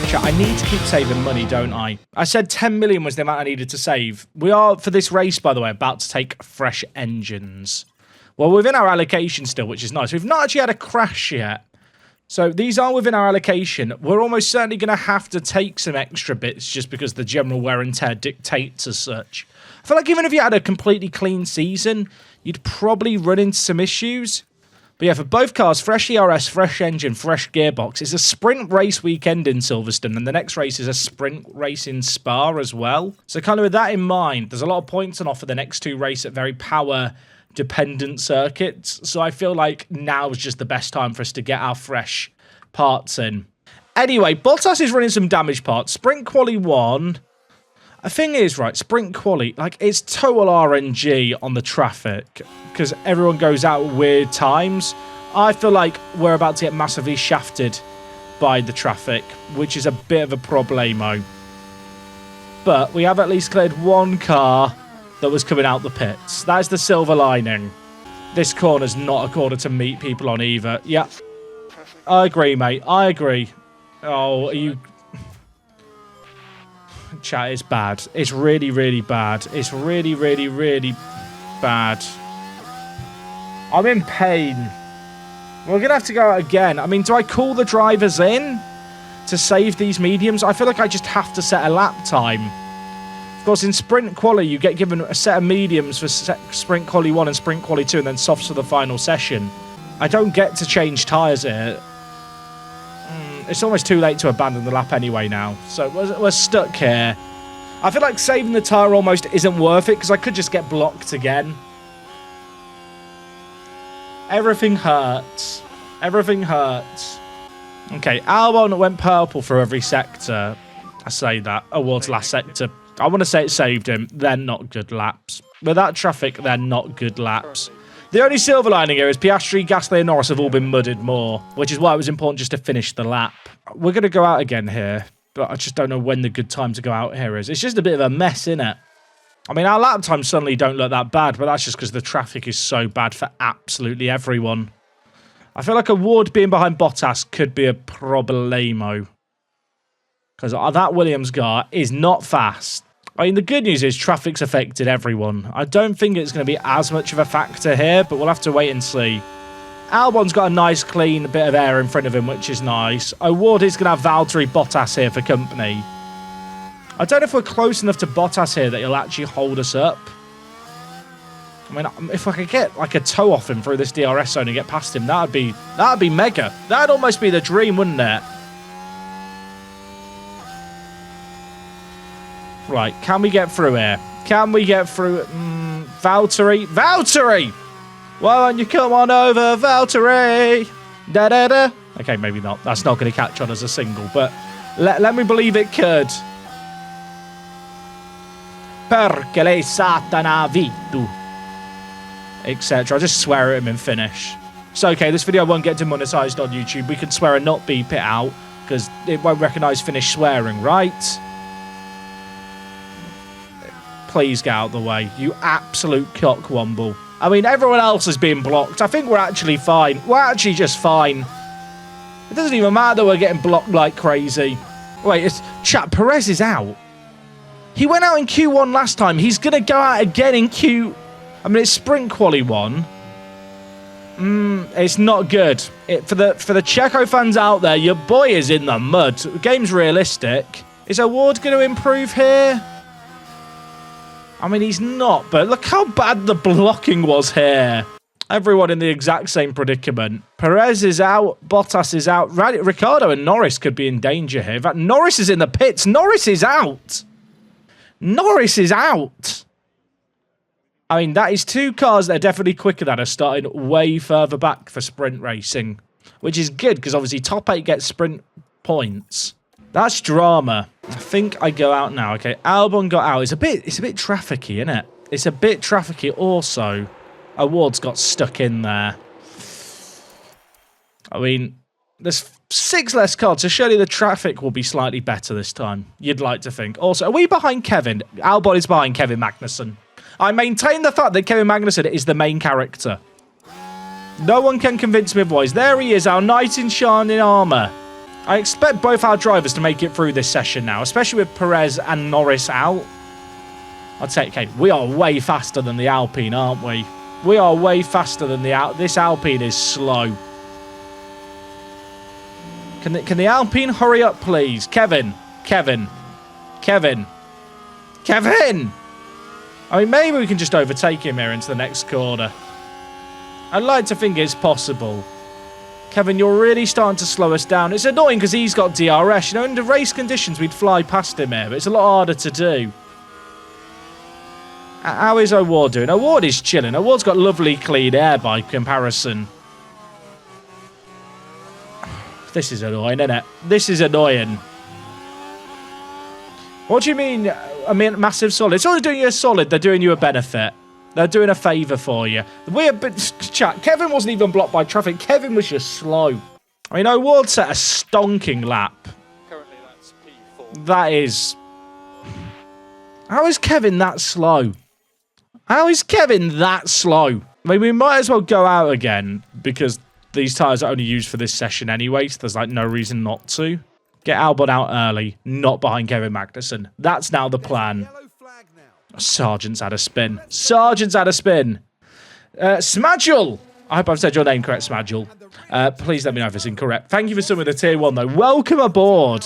Chat, I need to keep saving money, don't I? I said 10 million was the amount I needed to save. We are, for this race, by the way, about to take fresh engines. Well, within our allocation still, which is nice. We've not actually had a crash yet. So these are within our allocation. We're almost certainly going to have to take some extra bits just because the general wear and tear dictates as such. I feel like even if you had a completely clean season, you'd probably run into some issues. But yeah, for both cars, fresh ERS, fresh engine, fresh gearbox. It's a sprint race weekend in Silverstone, and the next race is a sprint race in Spa as well. So kind of with that in mind, there's a lot of points on offer the next two races at very power-dependent circuits. So I feel like now is just the best time for us to get our fresh parts in. Anyway, Bottas is running some damaged parts. Sprint Quali 1. The thing is, right, Sprint Quali, like, it's total RNG on the traffic because everyone goes out at weird times. I feel like we're about to get massively shafted by the traffic, which is a bit of a problemo. But we have at least cleared one car that was coming out the pits. That's the silver lining. This corner's not a corner to meet people on either. Yeah, I agree, mate. I agree. Oh, are you... Chat, it's bad. It's really, really bad. It's really, really, really bad. I'm in pain. We're going to have to go out again. I mean, do I call the drivers in to save these mediums? I feel like I just have to set a lap time. Of course, in Sprint Quali, you get given a set of mediums for Sprint Quali 1 and Sprint Quali 2 and then softs for the final session. I don't get to change tyres here. It's almost too late to abandon the lap anyway now. So we're stuck here. I feel like saving the tyre almost isn't worth it because I could just get blocked again. Everything hurts. Everything hurts. Okay, Albon went purple for every sector. I say that. Awards last sector. I want to say it saved him. They're not good laps. With that traffic, they're not good laps. The only silver lining here is Piastri, Gasly and Norris have all been mudded more, which is why it was important just to finish the lap. We're going to go out again here, but I just don't know when the good time to go out here is. It's just a bit of a mess, isn't it? I mean, our lap times suddenly don't look that bad, but that's just because the traffic is so bad for absolutely everyone. I feel like a Ward being behind Bottas could be a problemo. Because that Williams car is not fast. I mean, the good news is traffic's affected everyone. I don't think it's going to be as much of a factor here, but we'll have to wait and see. Albon's got a nice, clean bit of air in front of him, which is nice. O'Ward is going to have Valtteri Bottas here for company. I don't know if we're close enough to Bottas here that he'll actually hold us up. I mean, if I could get like a toe off him through this DRS zone and get past him, that'd be mega. That'd almost be the dream, wouldn't it? Right, can we get through here? Can we get through? Valtteri? Valtteri! Why don't you come on over, Valtteri? Da-da-da. Okay, maybe not. That's not going to catch on as a single, but let me believe it could. Perché lei satana vitu. Etc. I'll just swear at him and finish. So, okay, this video won't get demonetized on YouTube. We can swear and not beep it out, because it won't recognize finish swearing, right? Please get out of the way. You absolute cockwomble. I mean, everyone else is being blocked. I think we're actually fine. We're actually just fine. It doesn't even matter that we're getting blocked like crazy. Wait, it's... Chat, Perez is out. He went out in Q1 last time. He's going to go out again in Q... I mean, it's Sprint Quali 1. It's not good. For the Checo fans out there, your boy is in the mud. The game's realistic. Is O'Ward going to improve here? I mean, he's not, but look how bad the blocking was here. Everyone in the exact same predicament. Perez is out. Bottas is out. Ricciardo and Norris could be in danger here. In fact, Norris is in the pits. Norris is out. Norris is out. I mean, that is two cars that are definitely quicker than are starting way further back for sprint racing, which is good because obviously top 8 gets sprint points. That's drama. I think I go out now. Okay, Albon got out. It's a bit trafficky, isn't it? It's a bit trafficky also. Award's got stuck in there. I mean, there's 6 less cars, so surely the traffic will be slightly better this time. You'd like to think. Also, are we behind Kevin? Albon is behind Kevin Magnussen. I maintain the fact that Kevin Magnussen is the main character. No one can convince me otherwise. There he is, our knight in shining armour. I expect both our drivers to make it through this session now, especially with Perez and Norris out. I'd say, okay, we are way faster than the Alpine, aren't we? We are way faster than this Alpine is slow. Can the Alpine hurry up, please? Kevin. I mean, maybe we can just overtake him here into the next corner. I'd like to think it's possible. Kevin, you're really starting to slow us down. It's annoying because he's got DRS. You know, in the race conditions, we'd fly past him here, but it's a lot harder to do. How is O'Ward doing? O'Ward is chilling. O'Ward's got lovely clean air by comparison. This is annoying, isn't it? This is annoying. What do you mean? I mean, massive solid. It's not doing you a solid. They're doing you a benefit. They're doing a favour for you. Chat. Kevin wasn't even blocked by traffic. Kevin was just slow. I mean, O'Ward set a stonking lap. Currently, that's P4. That is... How is Kevin that slow? How is Kevin that slow? I mean, we might as well go out again because these tyres are only used for this session anyway, so there's like no reason not to. Get Albon out early, not behind Kevin Magnussen. That's now the plan. Sergeant's had a spin. Sergeant's had a spin. Smadgel. I hope I've said your name correct, Smadgel. Please let me know if it's incorrect. Thank you for some of the tier 1, though. Welcome aboard.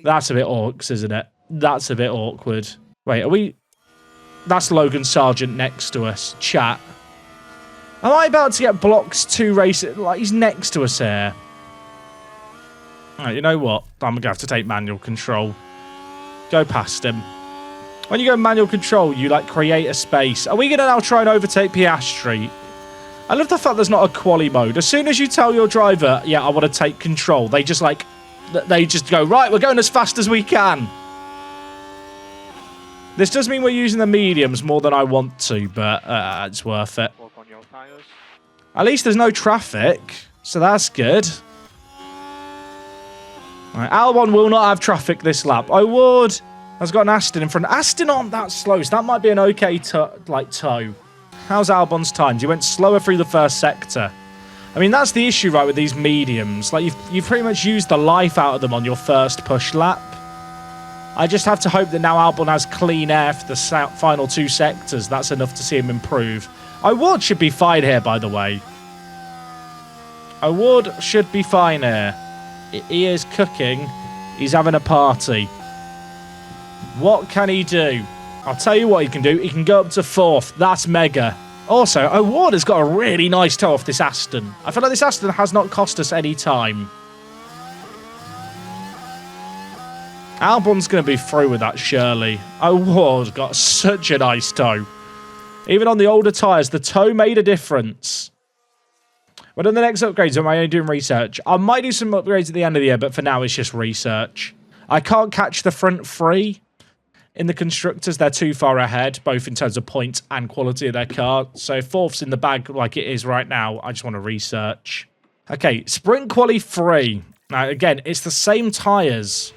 That's a bit awkward, isn't it? That's a bit awkward. Wait, are we... That's Logan Sargent next to us. Chat. Am I about to get blocks 2 races? Like, he's next to us here. Alright, you know what? I'm going to have to take manual control. Go past him. When you go manual control, you, like, create a space. Are we going to now try and overtake Piastri? I love the fact there's not a quali mode. As soon as you tell your driver, yeah, I want to take control, they just, like, they just go, right, we're going as fast as we can. This does mean we're using the mediums more than I want to, but it's worth it. Work on your tires. At least there's no traffic, so that's good. Right, Albon will not have traffic this lap. O'Ward has got an Aston in front. Aston aren't that slow, so that might be an okay tow. How's Albon's times? He went slower through the first sector. I mean, that's the issue, right, with these mediums. Like, you've pretty much used the life out of them on your first push lap. I just have to hope that now Albon has clean air for the final 2 sectors. That's enough to see him improve. O'Ward should be fine here, by the way. O'Ward should be fine here. He is cooking. He's having a party. What can he do? I'll tell you what he can do. He can go up to 4th. That's mega. Also, O'Ward has got a really nice toe off this Aston. I feel like this Aston has not cost us any time. Albon's going to be through with that, surely. O'Ward got such a nice toe. Even on the older tyres, the toe made a difference. But on the next upgrades, am I only doing research? I might do some upgrades at the end of the year, but for now, it's just research. I can't catch the front 3 in the constructors. They're too far ahead, both in terms of points and quality of their car. So 4th's in the bag like it is right now. I just want to research. Okay, sprint quali 3. Now, again, it's the same tyres,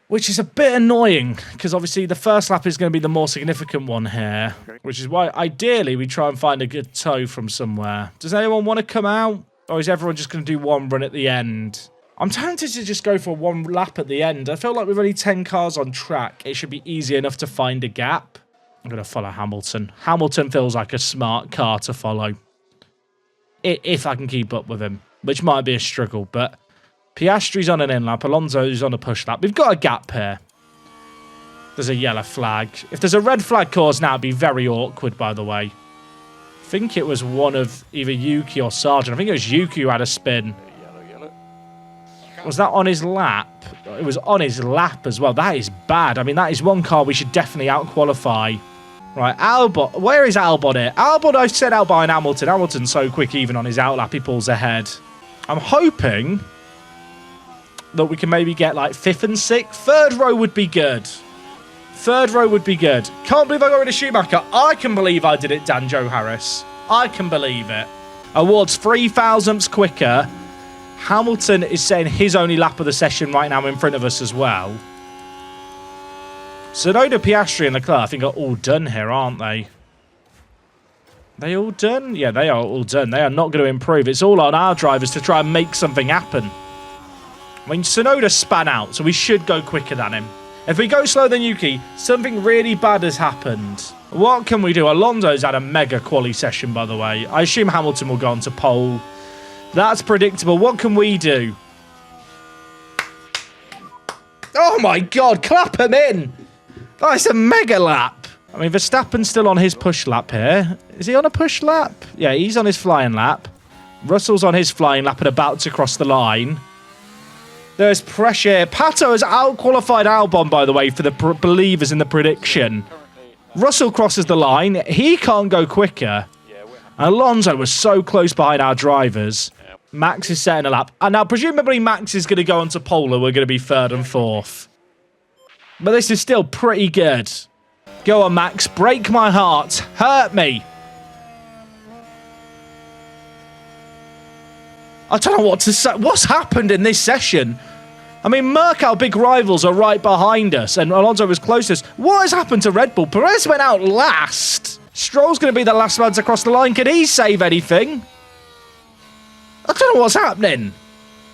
which is a bit annoying, because obviously the first lap is going to be the more significant one here, which is why ideally we try and find a good toe from somewhere. Does anyone want to come out, or is everyone just going to do one run at the end? I'm tempted to just go for 1 lap at the end. I feel like with only 10 cars on track, it should be easy enough to find a gap. I'm going to follow Hamilton. Hamilton feels like a smart car to follow, if I can keep up with him, which might be a struggle, but... Piastri's on an in-lap. Alonso's on a push lap. We've got a gap here. There's a yellow flag. If there's a red flag caused now, it'd be very awkward, by the way. I think it was one of either Yuki or Sargent. I think it was Yuki who had a spin. Yellow. Was that on his lap? It was on his lap as well. That is bad. I mean, that is one car we should definitely out-qualify. Right, Albon. Where is Albon here? Albon, I said out behind Hamilton. Hamilton's so quick, even on his out-lap, he pulls ahead. I'm hoping that we can maybe get like 5th and 6th. 3rd row would be good. 3rd row would be good. Can't believe I got rid of Schumacher. I can believe I did it, Danjo Harris. I can believe it. Awards 3 thousandths quicker. Hamilton is saying his only lap of the session right now in front of us as well. Tsunoda, Piastri and Leclerc, I think, are all done here, aren't they? They all done? Yeah, they are all done. They are not going to improve. It's all on our drivers to try and make something happen. I mean, Tsunoda span out, so we should go quicker than him. If we go slower than Yuki, something really bad has happened. What can we do? Alonso's had a mega quali session, by the way. I assume Hamilton will go on to pole. That's predictable. What can we do? Oh my God, clap him in. That's a mega lap. I mean, Verstappen's still on his push lap here. Is he on a push lap? Yeah, he's on his flying lap. Russell's on his flying lap and about to cross the line. There's pressure. Pato has out-qualified Albon, by the way, for the believers in the prediction. Russell crosses the line. He can't go quicker. Alonso was so close behind our drivers. Max is setting a lap. And now, presumably, Max is going to go on to pole and we're going to be third and fourth. But this is still pretty good. Go on, Max. Break my heart. Hurt me. I don't know what to say. What's happened in this session? I mean, Merc, our big rivals, are right behind us, and Alonso was closest. What has happened to Red Bull? Perez went out last. Stroll's going to be the last man to cross the line. Can he save anything? I don't know what's happening.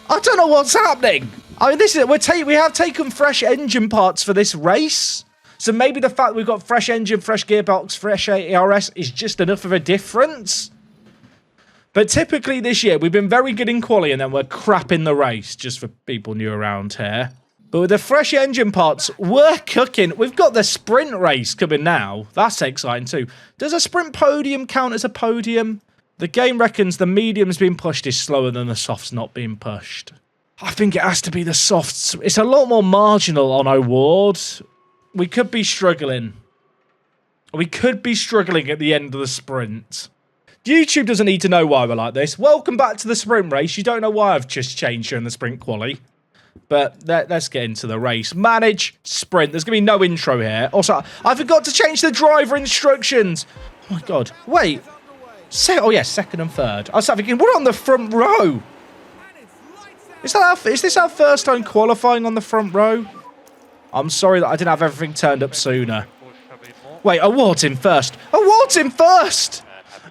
I don't know what's happening. I mean, this is we have taken fresh engine parts for this race, so maybe the fact we've got fresh engine, fresh gearbox, fresh ERS is just enough of a difference. But typically this year, we've been very good in quali and then we're crap in the race, just for people new around here. But with the fresh engine parts, we're cooking. We've got the sprint race coming now. That's exciting too. Does a sprint podium count as a podium? The game reckons the medium's being pushed is slower than the soft's not being pushed. I think it has to be the softs. It's a lot more marginal on award. We could be struggling. We could be struggling at the end of the sprint. YouTube doesn't need to know why we're like this. Welcome back to the sprint race. You don't know why I've just changed during the sprint quali. But let's get into the race. Manage sprint. There's going to be no intro here. Also, I forgot to change the driver instructions. Oh my God. Wait. Oh yeah, second and third. I was thinking, we're on the front row. Is this our first time qualifying on the front row? I'm sorry that I didn't have everything turned up sooner. Wait, awards in first. Awards in first.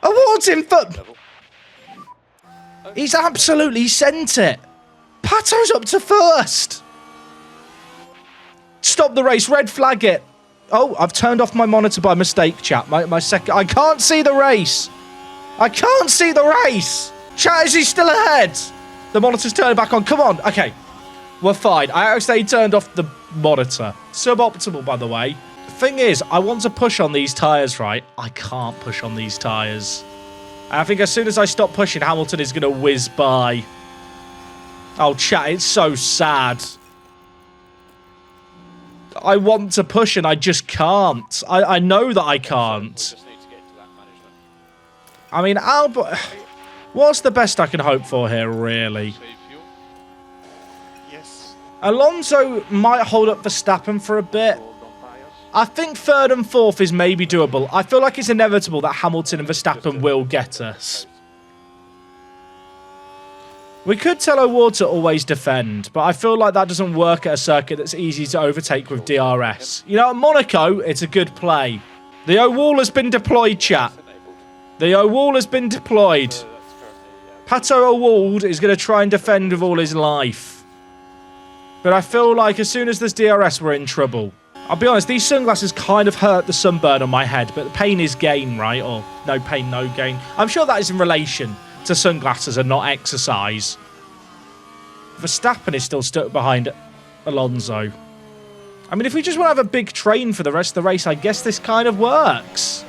Awards in foot. He's absolutely sent it. Pato's up to first. Stop the race. Red flag it. Oh, I've turned off my monitor by mistake, chat. My second. I can't see the race. I can't see the race. Chat, is he still ahead? The monitor's turning back on. Come on. Okay. We're fine. I actually turned off the monitor. Suboptimal, by the way. Thing is, I want to push on these tyres, right? I can't push on these tyres. And I think as soon as I stop pushing, Hamilton is going to whiz by. Oh, chat, it's so sad. I want to push and I just can't. I know that I can't. I mean, Albert, what's the best I can hope for here, really? Alonso might hold up Verstappen for a bit. I think third and fourth is maybe doable. I feel like it's inevitable that Hamilton and Verstappen will get us. We could tell O'Ward to always defend, but I feel like that doesn't work at a circuit that's easy to overtake with DRS. You know, at Monaco, it's a good play. The O-Wall has been deployed, chat. The O-Wall has been deployed. Pato O'Ward is going to try and defend with all his life. But I feel like as soon as there's DRS, we're in trouble. I'll be honest, these sunglasses kind of hurt the sunburn on my head, but pain is gain, right? Or no pain, no gain. I'm sure that is in relation to sunglasses and not exercise. Verstappen is still stuck behind Alonso. I mean, if we just want to have a big train for the rest of the race, I guess this kind of works.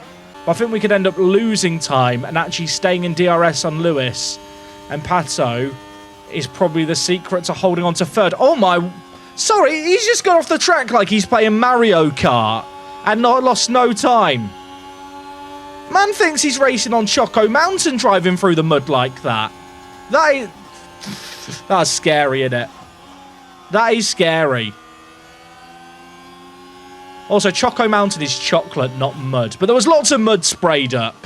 But I think we could end up losing time and actually staying in DRS on Lewis. And Pato is probably the secret to holding on to third. Oh my... Sorry, he's just got off the track like he's playing Mario Kart and not lost no time. Man thinks he's racing on Choco Mountain driving through the mud like that. That's scary, isn't it? That is scary. Also, Choco Mountain is chocolate, not mud. But there was lots of mud sprayed up.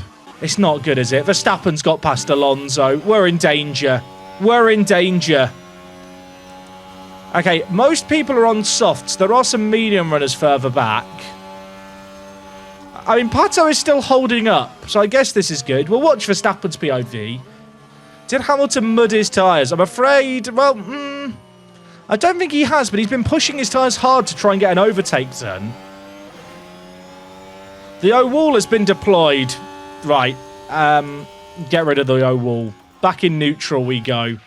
It's not good, is it? Verstappen's got past Alonso. We're in danger. We're in danger. Okay, most people are on softs. There are some medium runners further back. I mean, Pato is still holding up, so I guess this is good. We'll watch Verstappen's POV. Did Hamilton mud his tyres? I'm afraid, well, I don't think he has, but he's been pushing his tyres hard to try and get an overtake turn. The O-wall has been deployed. Right. Get rid of the O-wall. Back in neutral we go.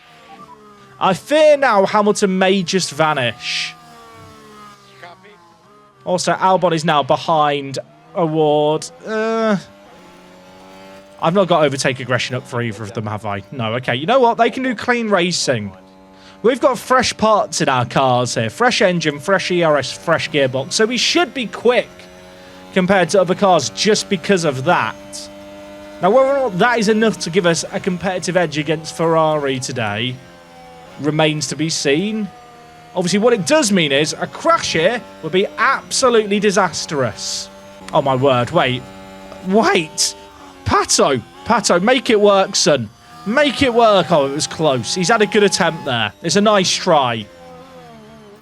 I fear now Hamilton may just vanish. Copy. Also, Albon is now behind Award. I've not got overtake aggression up for either of them, have I? No, okay. You know what? They can do clean racing. We've got fresh parts in our cars here. Fresh engine, fresh ERS, fresh gearbox. So we should be quick compared to other cars just because of that. Now, whether or not that is enough to give us a competitive edge against Ferrari today remains to be seen. Obviously, what it does mean is a crash here would be absolutely disastrous. Oh, my word. Wait. Pato, make it work, son. Make it work. Oh, it was close. He's had a good attempt there. It's a nice try.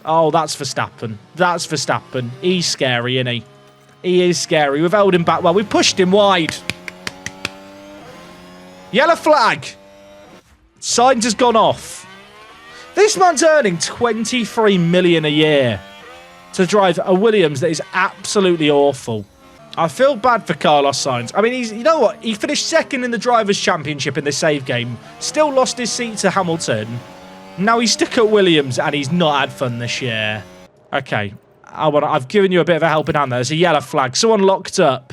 Oh, that's Verstappen. That's Verstappen. He's scary, isn't he? He is scary. We've held him back well. We've pushed him wide. Yellow flag. Signs has gone off. This man's earning 23 million a year to drive a Williams that is absolutely awful. I feel bad for Carlos Sainz. I mean, you know what? He finished second in the Drivers' Championship in the save game. Still lost his seat to Hamilton. Now he's stuck at Williams and he's not had fun this year. Okay. I've given you a bit of a helping hand there. There's a yellow flag. Someone locked up.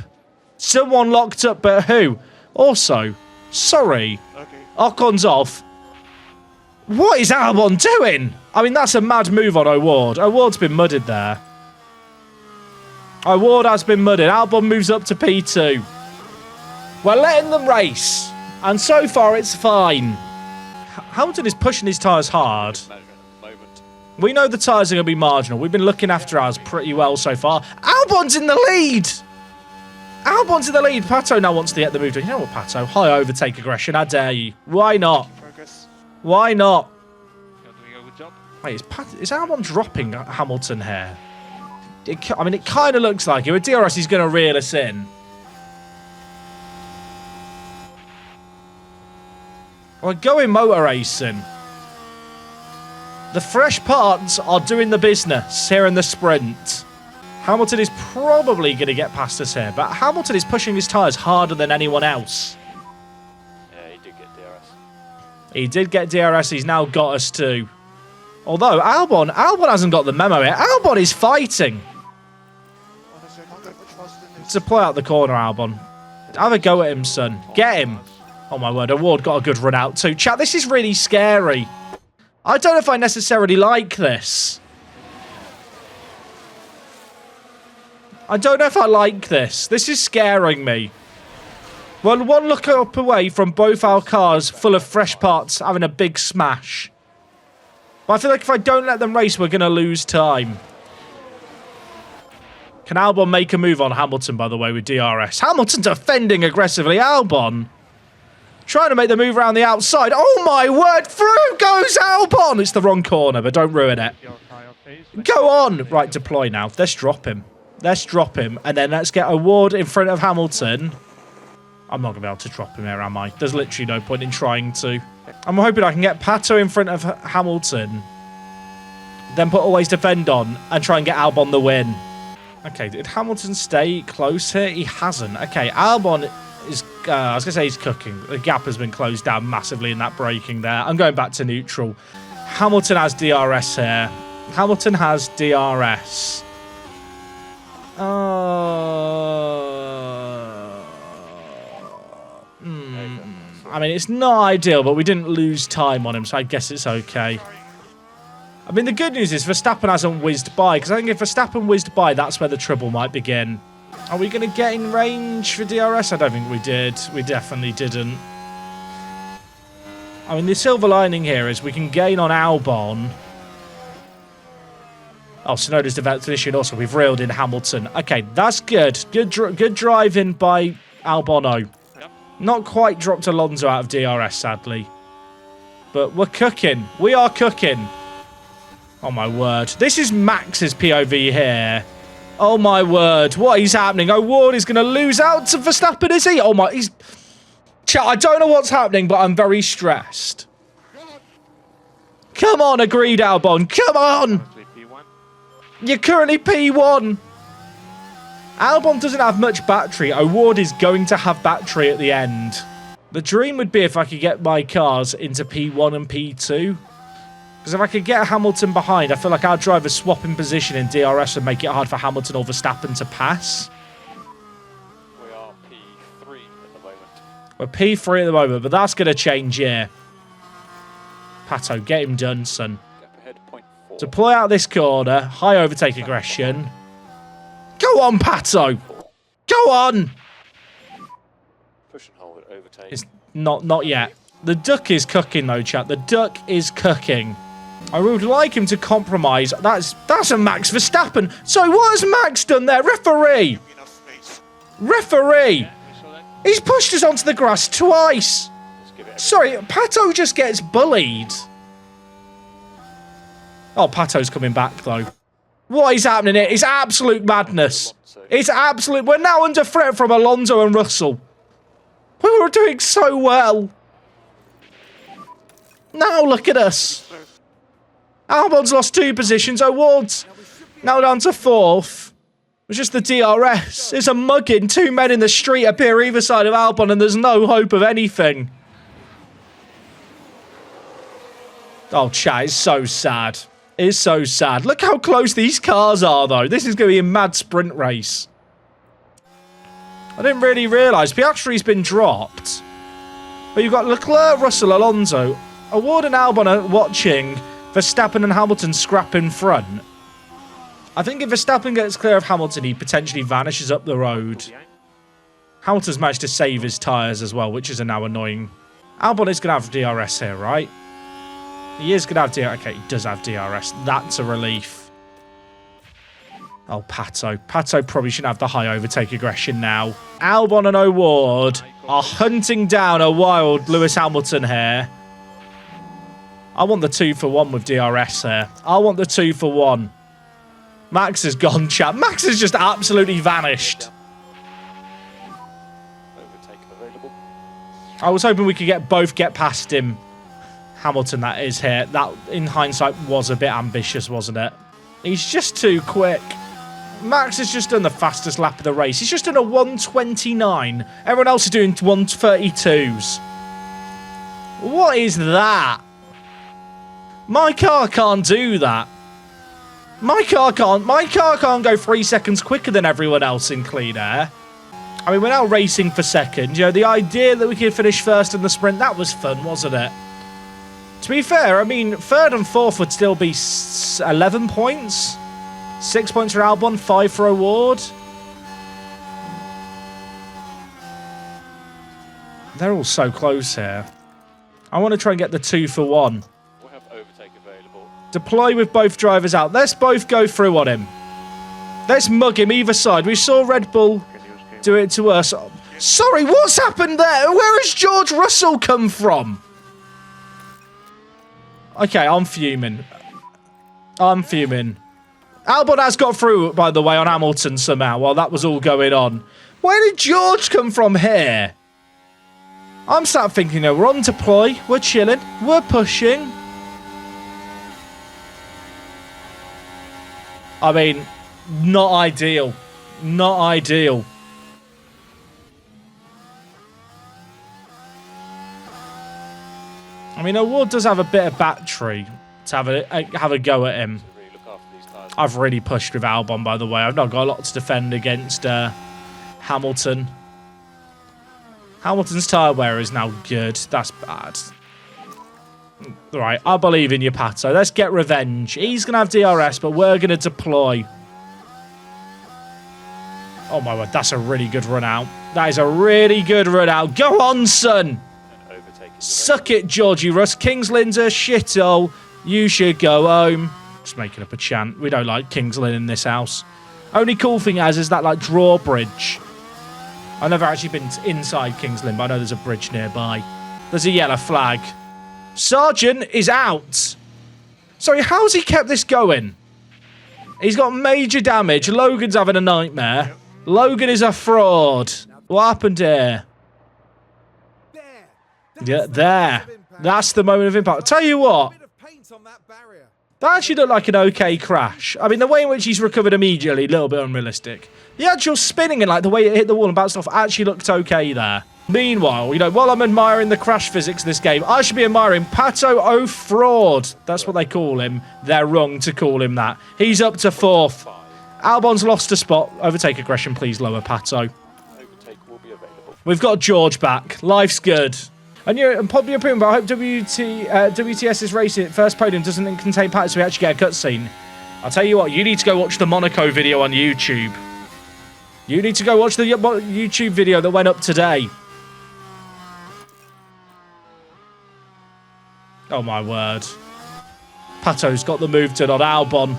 Someone locked up, but who? Also, sorry. Okay. Ocon's off. What is Albon doing? I mean, that's a mad move on O'Ward. O'Ward's been mudded there. O'Ward has been mudded. Albon moves up to P2. We're letting them race. And so far, it's fine. Hamilton is pushing his tyres hard. Moment. We know the tyres are going to be marginal. We've been looking after ours pretty well so far. Albon's in the lead. Albon's in the lead. Pato now wants to get the move. You know what, Pato? High overtake aggression. I dare you. Why not? Progress. Why not? You're doing a good job. Wait, is Albon dropping Hamilton here? I mean, it kind of looks like it. With DRS, he's going to reel us in. We're going motor racing. The fresh parts are doing the business here in the sprint. Hamilton is probably going to get past us here, but Hamilton is pushing his tyres harder than anyone else. Yeah, he did get DRS. He did get DRS. He's now got us too. Although, Albon hasn't got the memo yet. Albon is fighting. Honestly, I can't go much faster than this. Deploy out the corner, Albon. Have a go at him, son. Get him. Oh, my word. Award got a good run out too. Chat, this is really scary. I don't know if I necessarily like this. I don't know if I like this. This is scaring me. Well, one look up away from both our cars full of fresh parts having a big smash. But I feel like if I don't let them race, we're going to lose time. Can Albon make a move on Hamilton, by the way, with DRS? Hamilton defending aggressively. Albon trying to make the move around the outside. Oh, my word. Through goes Albon. It's the wrong corner, but don't ruin it. Go on. Right, deploy now. Let's drop him. Let's drop him. And then let's get Award in front of Hamilton. I'm not going to be able to drop him here, am I? There's literally no point in trying to. I'm hoping I can get Pato in front of Hamilton. Then put Always Defend on and try and get Albon the win. Okay, did Hamilton stay close here? He hasn't. Okay, Albon is... I was going to say he's cooking. The gap has been closed down massively in that braking there. I'm going back to neutral. Hamilton has DRS here. Hamilton has DRS. I mean, it's not ideal, but we didn't lose time on him, so I guess it's okay. I mean, the good news is Verstappen hasn't whizzed by, because I think if Verstappen whizzed by, that's where the trouble might begin. Are we going to get in range for DRS? I don't think we did. We definitely didn't. I mean, the silver lining here is we can gain on Albon. Oh, Sonoda's developed an issue, and also we've reeled in Hamilton. Okay, that's good. Good driving by Albon. Yep. Not quite dropped Alonso out of DRS, sadly. But we're cooking. We are cooking. Oh, my word. This is Max's POV here. Oh, my word. What is happening? O'Ward is going to lose out to Verstappen, is he? Oh, my... Chat, I don't know what's happening, but I'm very stressed. Come on, agreed, Albon. Come on. P1. You're currently P1. Albon doesn't have much battery. O'Ward is going to have battery at the end. The dream would be if I could get my cars into P1 and P2. Because if I could get Hamilton behind, I feel like our drivers swapping position in DRS would make it hard for Hamilton or Verstappen to pass. We are P3 at the moment. We're P3 at the moment, but that's going to change here. Pato, get him done, son. Gap ahead, 0.4. Deploy out this corner. High overtake aggression. Go on, Pato. Go on. Push and hold, overtake. It's not yet. The duck is cooking, though, chat. The duck is cooking. I would like him to compromise. That's a Max Verstappen. So what has Max done there? Referee. Referee. He's pushed us onto the grass twice. Sorry, Pato just gets bullied. Oh, Pato's coming back, though. What is happening here? It's absolute madness. It's absolute... We're now under threat from Alonso and Russell. We were doing so well. Now look at us. Albon's lost 2 positions. O'Ward's now down to 4th. It's just the DRS. It's a mugging. 2 men in the street appear either side of Albon and there's no hope of anything. Oh, chat, it's so sad. It's so sad. Look how close these cars are, though. This is going to be a mad sprint race. I didn't really realise. Piastri's been dropped. But you've got Leclerc, Russell, Alonso. O'Ward and Albon are watching Verstappen and Hamilton scrap in front. I think if Verstappen gets clear of Hamilton, he potentially vanishes up the road. Hamilton's managed to save his tyres as well, which is now annoying. Albon is going to have DRS here, right? He is going to have DRS. Okay, he does have DRS. That's a relief. Oh, Pato. Pato probably shouldn't have the high overtake aggression now. Albon and O'Ward are hunting down a wild Lewis Hamilton here. I want the 2-for-1 with DRS here. I want the 2-for-1. Max has gone, chat. Max has just absolutely vanished. Overtake available. I was hoping we could both get past him. Hamilton, that is here. That, in hindsight, was a bit ambitious, wasn't it? He's just too quick. Max has just done the fastest lap of the race. He's just done a 1:29. Everyone else is doing 1:32s. What is that? My car can't do that. My car can't go 3 seconds quicker than everyone else in clean air. I mean, we're now racing for second. You know, the idea that we could finish first in the sprint, that was fun, wasn't it? To be fair, I mean, 3rd and 4th would still be 11 points. 6 points for Albon, 5 for O'Ward. They're all so close here. I want to try and get the 2-for-1. We'll have overtake available. Deploy with both drivers out. Let's both go through on him. Let's mug him either side. We saw Red Bull do it to us. Sorry, what's happened there? Where has George Russell come from? Okay, I'm fuming. I'm fuming. Albon has got through, by the way, on Hamilton somehow while that was all going on. Where did George come from here? I'm sat thinking, no, we're on deploy. We're chilling. We're pushing. I mean, not ideal. Not ideal. I mean, O'Ward does have a bit of battery to have a go at him. Really look after these tyres. I've really pushed with Albon, by the way. I've not got a lot to defend against Hamilton. Hamilton's tyre wear is now good. That's bad. Right, I believe in you, Pato. Let's get revenge. He's going to have DRS, but we're going to deploy. Oh, my word. That's a really good run out. That is a really good run out. Go on, son. Suck it, Georgie Russ. Kings Lynn's a shithole. You should go home. Just making up a chant. We don't like Kings Lynn in this house. Only cool thing is that, like, drawbridge. I've never actually been inside Kings Lynn, but I know there's a bridge nearby. There's a yellow flag. Sergeant is out. Sorry, how's he kept this going? He's got major damage. Logan's having a nightmare. Logan is a fraud. What happened here? Yeah, there. That's the moment of impact. I'll tell you what. That actually looked like an okay crash. I mean, the way in which he's recovered immediately, a little bit unrealistic. The actual spinning and like the way it hit the wall and bounced off actually looked okay there. Meanwhile, you know, while I'm admiring the crash physics of this game, I should be admiring Pato O'Fraud. That's what they call him. They're wrong to call him that. He's up to 4th. Albon's lost a spot. Overtake aggression, please lower, Pato. Overtake will be available. We've got George back. Life's good. And probably opinion, but I hope WTS's race first podium doesn't contain Pato, so we actually get a cutscene. I'll tell you what, you need to go watch the Monaco video on YouTube. You need to go watch the YouTube video that went up today. Oh my word. Pato's got the move done on Albon.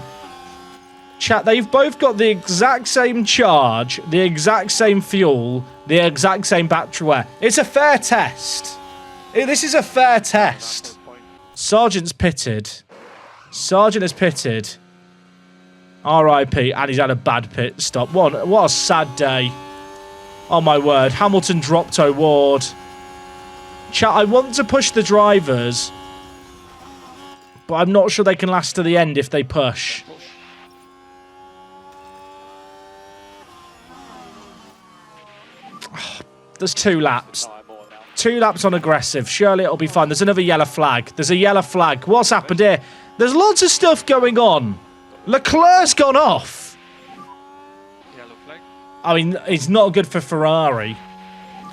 Chat, they've both got the exact same charge, the exact same fuel, the exact same battery wear. It's a fair test. This is a fair test. Sergeant's pitted. Sergeant is pitted. R.I.P. And he's had a bad pit stop. What a sad day. Oh my word. Hamilton dropped O'Ward. Chat, I want to push the drivers, but I'm not sure they can last to the end if they push. There's 2 laps. 2 laps on aggressive. Surely it'll be fine. There's another yellow flag. There's a yellow flag. What's happened here? There's lots of stuff going on. Leclerc's gone off. Yellow flag. I mean, it's not good for Ferrari.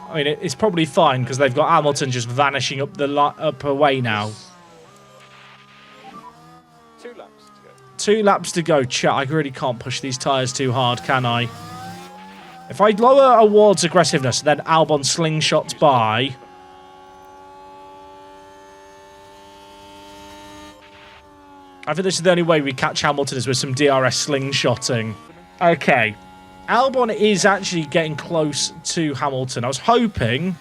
I mean, it's probably fine because they've got Hamilton just vanishing up the upper way now. 2 laps to go. 2 laps to go. Chat, I really can't push these tyres too hard, can I? If I lower Award's aggressiveness, then Albon slingshots by. I think this is the only way we catch Hamilton is with some DRS slingshotting. Okay. Albon is actually getting close to Hamilton. I was hoping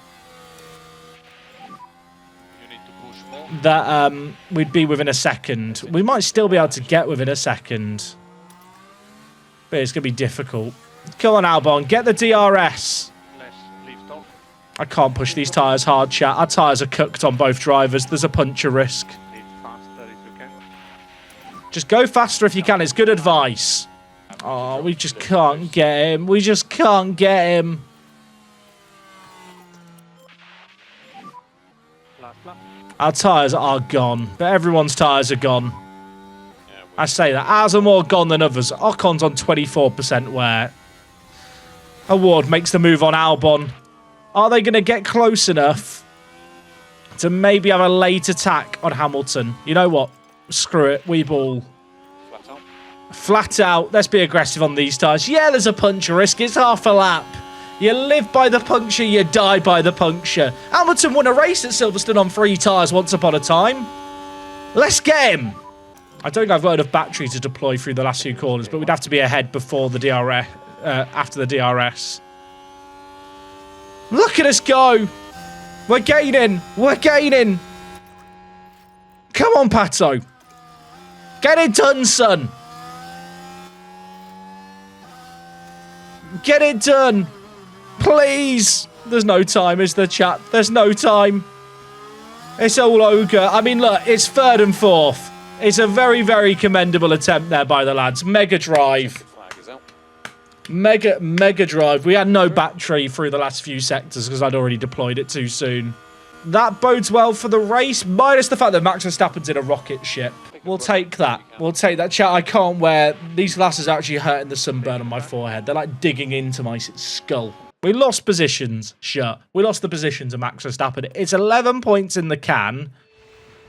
that we'd be within a second. We might still be able to get within a second. But it's going to be difficult. Come on, Albon. Get the DRS. I can't push these tyres hard, chat. Our tyres are cooked on both drivers. There's a puncture risk. Just go faster if you can. It's good advice. Oh, we just can't get him. We just can't get him. Our tyres are gone. But everyone's tyres are gone. I say that. Ours are more gone than others. Ocon's on 24% wear. Award makes the move on Albon. Are they going to get close enough to maybe have a late attack on Hamilton? You know what? Screw it. We ball. Flat out. Flat out. Let's be aggressive on these tyres. Yeah, there's a puncture risk. It's half a lap. You live by the puncture, you die by the puncture. Hamilton won a race at Silverstone on 3 tyres once upon a time. Let's get him. I don't think I've got enough battery to deploy through the last few corners, but we'd have to be ahead before the DRS. After the DRS. Look at us go. We're gaining. We're gaining. Come on, Pato. Get it done, son. Get it done. Please. There's no time, is there, chat? There's no time. It's all ogre. I mean, look, it's 3rd and 4th. It's a very, very commendable attempt there by the lads. Mega drive. Mega drive. We had no battery through the last few sectors because I'd already deployed it too soon. That bodes well for the race, minus the fact that Max Verstappen's in a rocket ship. We'll take that. We'll take that. Chat, I can't wear... These glasses are actually hurting the sunburn on my forehead. They're like digging into my skull. We lost positions. Sure. We lost the position to Max Verstappen. It's 11 points in the can.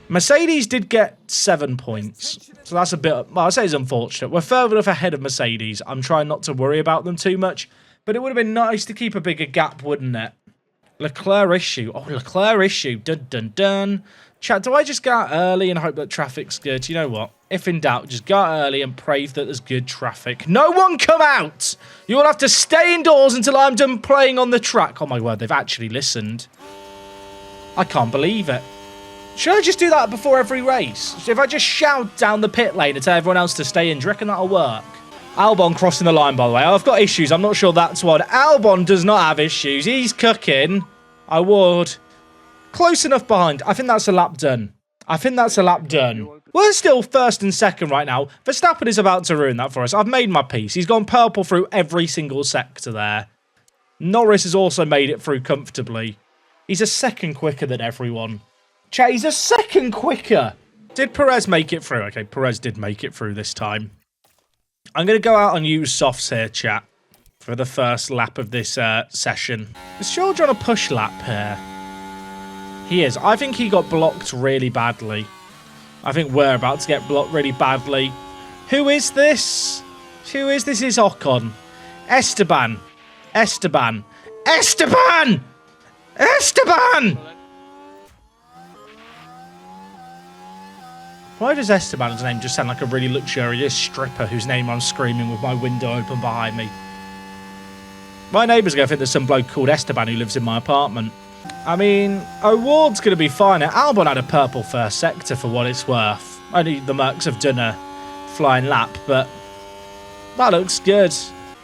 Mercedes did get 7 points. So that's a bit... Well, I say it's unfortunate. We're further enough ahead of Mercedes. I'm trying not to worry about them too much. But it would have been nice to keep a bigger gap, wouldn't it? Leclerc issue. Oh, Leclerc issue. Dun, dun, dun. Chat, do I just go out early and hope that traffic's good? You know what? If in doubt, just go out early and pray that there's good traffic. No one come out! You all have to stay indoors until I'm done playing on the track. Oh my word, they've actually listened. I can't believe it. Should I just do that before every race? So if I just shout down the pit lane and tell everyone else to stay in, do you reckon that'll work? Albon crossing the line, by the way. I've got issues. I'm not sure that's one. Albon does not have issues. He's cooking. I would. Close enough behind. I think that's a lap done. I think that's a lap done. We're still first and second right now. Verstappen is about to ruin that for us. I've made my peace. He's gone purple through every single sector there. Norris has also made it through comfortably. He's a second quicker than everyone. Chat, he's a second quicker. Did Perez make it through? Okay, Perez did make it through this time. I'm going to go out and use softs here, chat, for the first lap of this session. Is George on a push lap here? He is. I think he got blocked really badly. I think we're about to get blocked really badly. Who is this? Who is this? Is Ocon. Esteban. Esteban. Esteban! Esteban! Why does Esteban's name just sound like a really luxurious stripper whose name I'm screaming with my window open behind me? My neighbours are going to think there's some bloke called Esteban who lives in my apartment. I mean, O'Ward's going to be fine. Albon had a purple first sector for what it's worth. Only the Mercs have done a flying lap, but that looks good.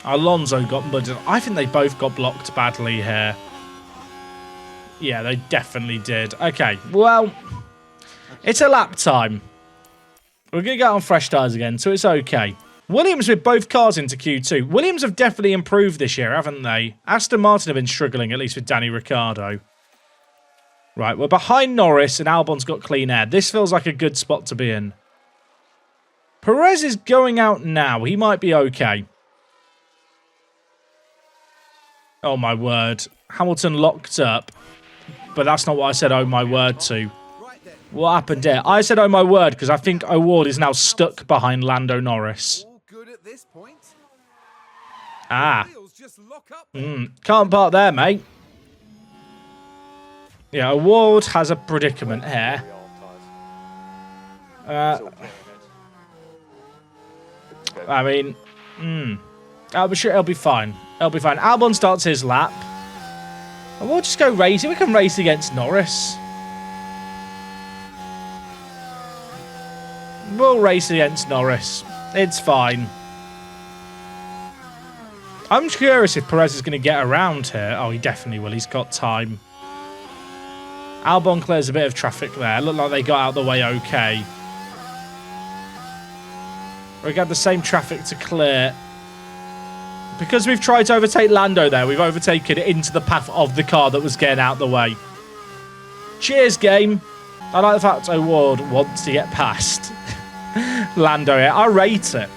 Alonso got mudded. I think they both got blocked badly here. Yeah, they definitely did. Okay, well, it's a lap time. We're going to get on fresh tyres again, so it's okay. Williams with both cars into Q2. Williams have definitely improved this year, haven't they? Aston Martin have been struggling, at least with Danny Ricciardo. Right, we're behind Norris and Albon's got clean air. This feels like a good spot to be in. Perez is going out now. He might be okay. Oh, my word. Hamilton locked up. But that's not what I said, oh, my word, to. What happened there? I said, oh, my word, because I think O'Ward is now stuck behind Lando Norris. Ah. Can't park there, mate. Yeah, O'Ward has a predicament here. I mean, I'm sure it'll be fine. It'll be fine. Albon starts his lap. And we'll just go racing. We can race against Norris. We'll race against Norris. It's fine. I'm curious if Perez is going to get around here. Oh, he definitely will. He's got time. Albon clears a bit of traffic there. Looked like they got out of the way okay. We got the same traffic to clear. Because we've tried to overtake Lando there, we've overtaken it into the path of the car that was getting out of the way. Cheers, game. I like the fact O'Ward wants to get past Lando here. I rate it.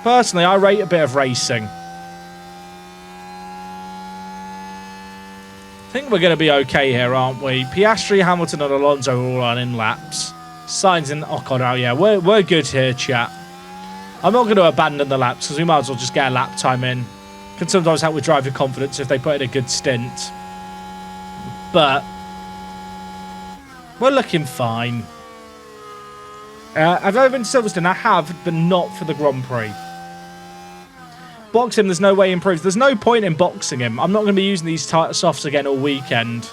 Personally, I rate a bit of racing. I think we're going to be okay here, aren't we? Piastri, Hamilton and Alonso are all on in laps. Sainz and Ocon out. Yeah, we're good here, chat. I'm not going to abandon the laps because we might as well just get a lap time in. Can sometimes help with driver confidence if they put in a good stint. But we're looking fine. I've ever been to Silverstone. I have, but not for the Grand Prix. Box him, there's no way he improves. There's no point in boxing him. I'm not going to be using these softs again all weekend.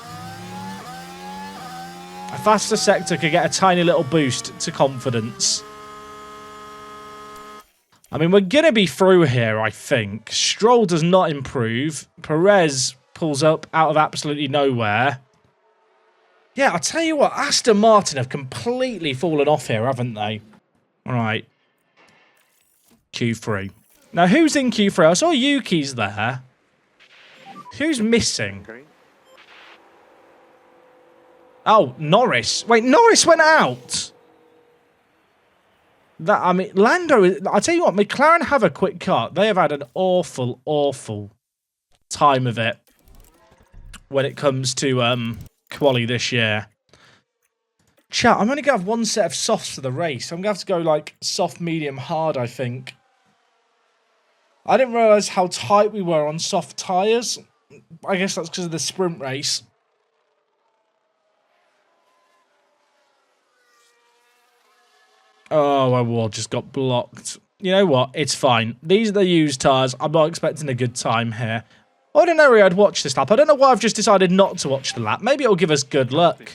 A faster sector could get a tiny little boost to confidence. I mean, we're going to be through here, I think. Stroll does not improve. Perez pulls up out of absolutely nowhere. Yeah, I'll tell you what. Aston Martin have completely fallen off here, haven't they? All right. Q3. Now, who's in Q3? I saw Yuki's there. Who's missing? Oh, Norris. Wait, Norris went out. I mean, Lando, I'll tell you what, McLaren have a quick car. They have had an awful, awful time of it when it comes to quali this year. Chat, I'm only going to have one set of softs for the race. I'm going to have to go like soft, medium, hard, I think. I didn't realise how tight we were on soft tyres. I guess that's because of the sprint race. Oh, my wall just got blocked. You know what? It's fine. These are the used tyres. I'm not expecting a good time here. Ordinarily, I'd watch this lap. I don't know why I've just decided not to watch the lap. Maybe it'll give us good luck.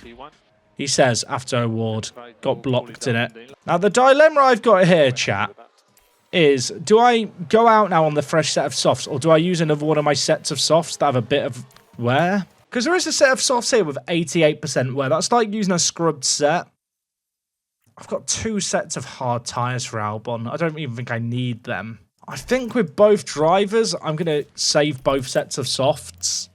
He says after O'Ward got blocked in it. Now, the dilemma I've got here, chat, is do I go out now on the fresh set of softs or do I use another one of my sets of softs that have a bit of wear? Because there is a set of softs here with 88% wear. That's like using a scrubbed set. I've got 2 sets of hard tyres for Albon. I don't even think I need them. I think with both drivers, I'm going to save both sets of softs.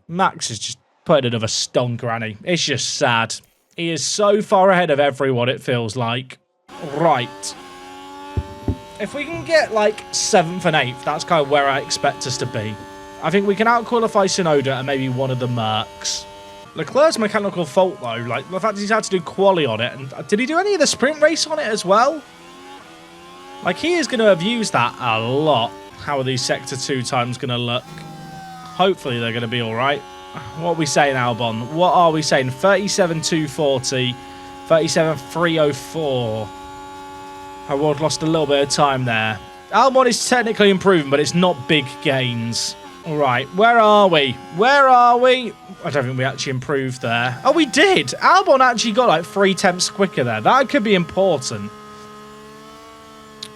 Max is just putting another stonker, Annie. It's just sad. He is so far ahead of everyone, it feels like. Right. If we can get, like, 7th and 8th, that's kind of where I expect us to be. I think we can out-qualify Tsunoda and maybe one of the Mercs. Leclerc's mechanical fault, though, like, the fact he's had to do quali on it. And did he do any of the sprint race on it as well? Like, he is going to have used that a lot. How are these Sector 2 times going to look? Hopefully they're going to be all right. What are we saying, Albon? What are we saying? 37.240, 37.304. Howard lost a little bit of time there. Albon is technically improving, but it's not big gains. All right, where are we? Where are we? I don't think we actually improved there. Oh, we did. Albon actually got like 3 tenths quicker there. That could be important.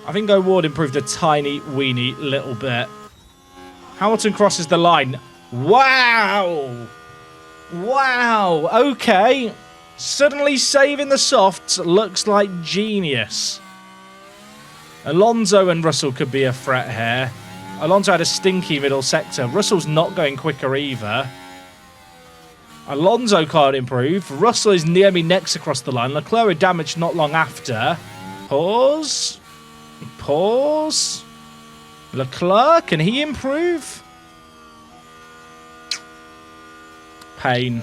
I think O'Ward improved a tiny, weeny little bit. Hamilton crosses the line. Wow. Wow. Okay. Suddenly saving the softs looks like genius. Alonso and Russell could be a threat here. Alonso had a stinky middle sector. Russell's not going quicker either. Alonso can't improve. Russell is near me next across the line. Leclerc damaged not long after. Pause. Pause. Leclerc, can he improve? Pain.